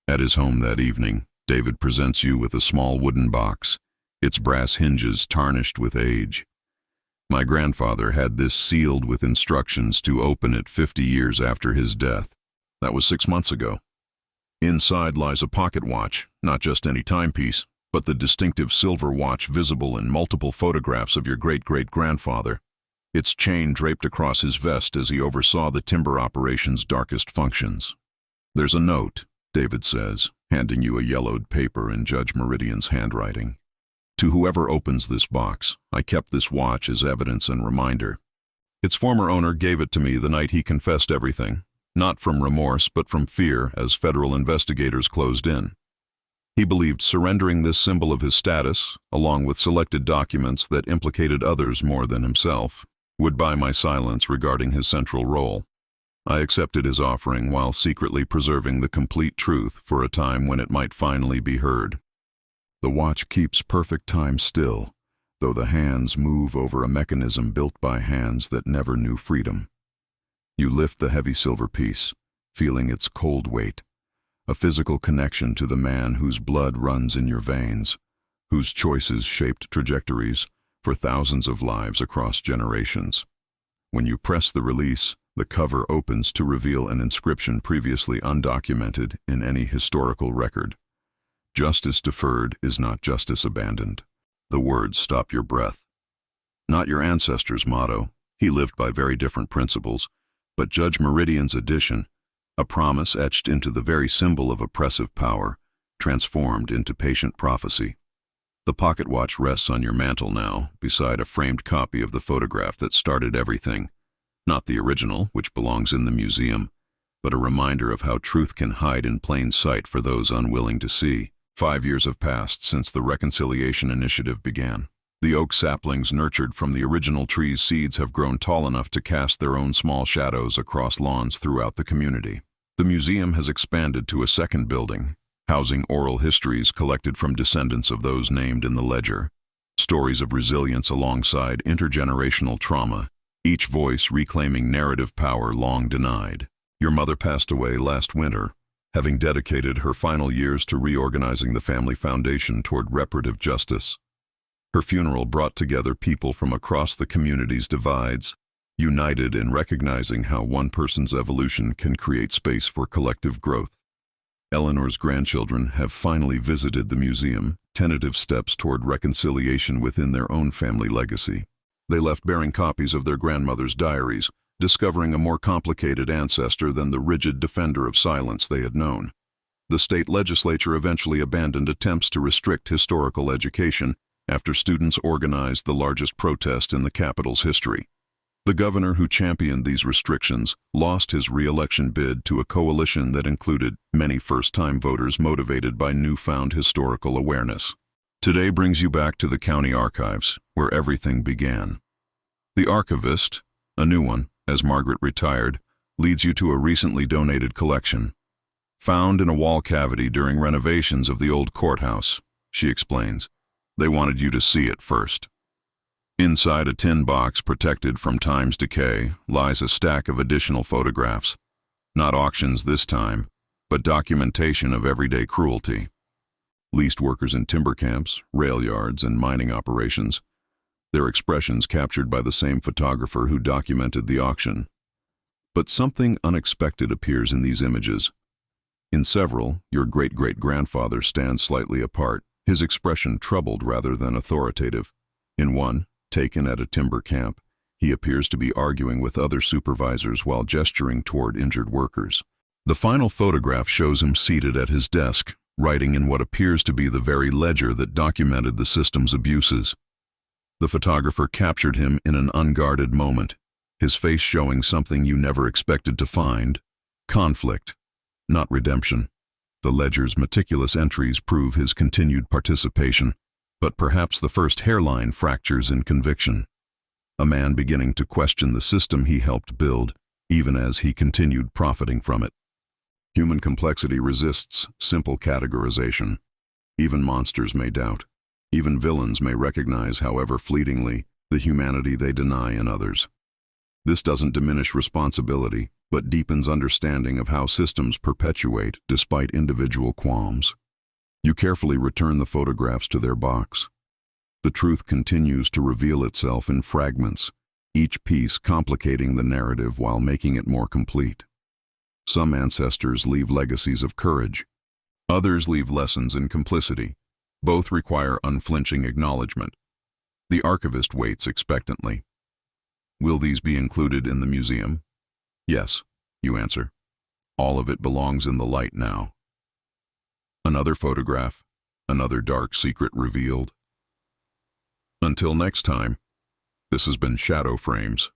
At his home that evening, David presents you with a small wooden box, its brass hinges tarnished with age. My grandfather had this sealed with instructions to open it 50 years after his death. That was 6 months ago. Inside lies a pocket watch, not just any timepiece, but the distinctive silver watch visible in multiple photographs of your great-great-grandfather. Its chain draped across his vest as he oversaw the timber operation's darkest functions. There's a note, David says, handing you a yellowed paper in Judge Meridian's handwriting. To whoever opens this box, I kept this watch as evidence and reminder. Its former owner gave it to me the night he confessed everything, not from remorse but from fear as federal investigators closed in. He believed surrendering this symbol of his status, along with selected documents that implicated others more than himself, would buy my silence regarding his central role. I accepted his offering while secretly preserving the complete truth for a time when it might finally be heard. The watch keeps perfect time still, though the hands move over a mechanism built by hands that never knew freedom. You lift the heavy silver piece, feeling its cold weight, a physical connection to the man whose blood runs in your veins, whose choices shaped trajectories for thousands of lives across generations. When you press the release, the cover opens to reveal an inscription previously undocumented in any historical record. Justice deferred is not justice abandoned. The words stop your breath. Not your ancestor's motto, he lived by very different principles, but Judge Meridian's addition, a promise etched into the very symbol of oppressive power, transformed into patient prophecy. The pocket watch rests on your mantle now, beside a framed copy of the photograph that started everything. Not the original, which belongs in the museum, but a reminder of how truth can hide in plain sight for those unwilling to see. 5 years have passed since the Reconciliation Initiative began. The oak saplings nurtured from the original tree's seeds have grown tall enough to cast their own small shadows across lawns throughout the community. The museum has expanded to a second building, housing oral histories collected from descendants of those named in the ledger. Stories of resilience alongside intergenerational trauma, each voice reclaiming narrative power long denied. Your mother passed away last winter, having dedicated her final years to reorganizing the family foundation toward reparative justice. Her funeral brought together people from across the community's divides, united in recognizing how one person's evolution can create space for collective growth. Eleanor's grandchildren have finally visited the museum, tentative steps toward reconciliation within their own family legacy. They left bearing copies of their grandmother's diaries, discovering a more complicated ancestor than the rigid defender of silence they had known. The state legislature eventually abandoned attempts to restrict historical education after students organized the largest protest in the capital's history. The governor who championed these restrictions lost his re-election bid to a coalition that included many first-time voters motivated by newfound historical awareness. Today brings you back to the county archives, where everything began. The archivist, a new one, as Margaret retired, leads you to a recently donated collection. Found in a wall cavity during renovations of the old courthouse, she explains. They wanted you to see it first. Inside a tin box protected from time's decay lies a stack of additional photographs. Not auctions this time, but documentation of everyday cruelty. Leased workers in timber camps, rail yards, and mining operations. Their expressions captured by the same photographer who documented the auction. But something unexpected appears in these images. In several, your great-great-grandfather stands slightly apart, his expression troubled rather than authoritative. In one, taken at a timber camp, he appears to be arguing with other supervisors while gesturing toward injured workers. The final photograph shows him seated at his desk, writing in what appears to be the very ledger that documented the system's abuses. The photographer captured him in an unguarded moment, his face showing something you never expected to find: conflict, not redemption. The ledger's meticulous entries prove his continued participation, but perhaps the first hairline fractures in conviction. A man beginning to question the system he helped build, even as he continued profiting from it. Human complexity resists simple categorization. Even monsters may doubt. Even villains may recognize, however fleetingly, the humanity they deny in others. This doesn't diminish responsibility, but deepens understanding of how systems perpetuate despite individual qualms. You carefully return the photographs to their box. The truth continues to reveal itself in fragments, each piece complicating the narrative while making it more complete. Some ancestors leave legacies of courage. Others leave lessons in complicity. Both require unflinching acknowledgement. The archivist waits expectantly. Will these be included in the museum? Yes, you answer. All of it belongs in the light now. Another photograph, another dark secret revealed. Until next time, this has been Shadow Frames.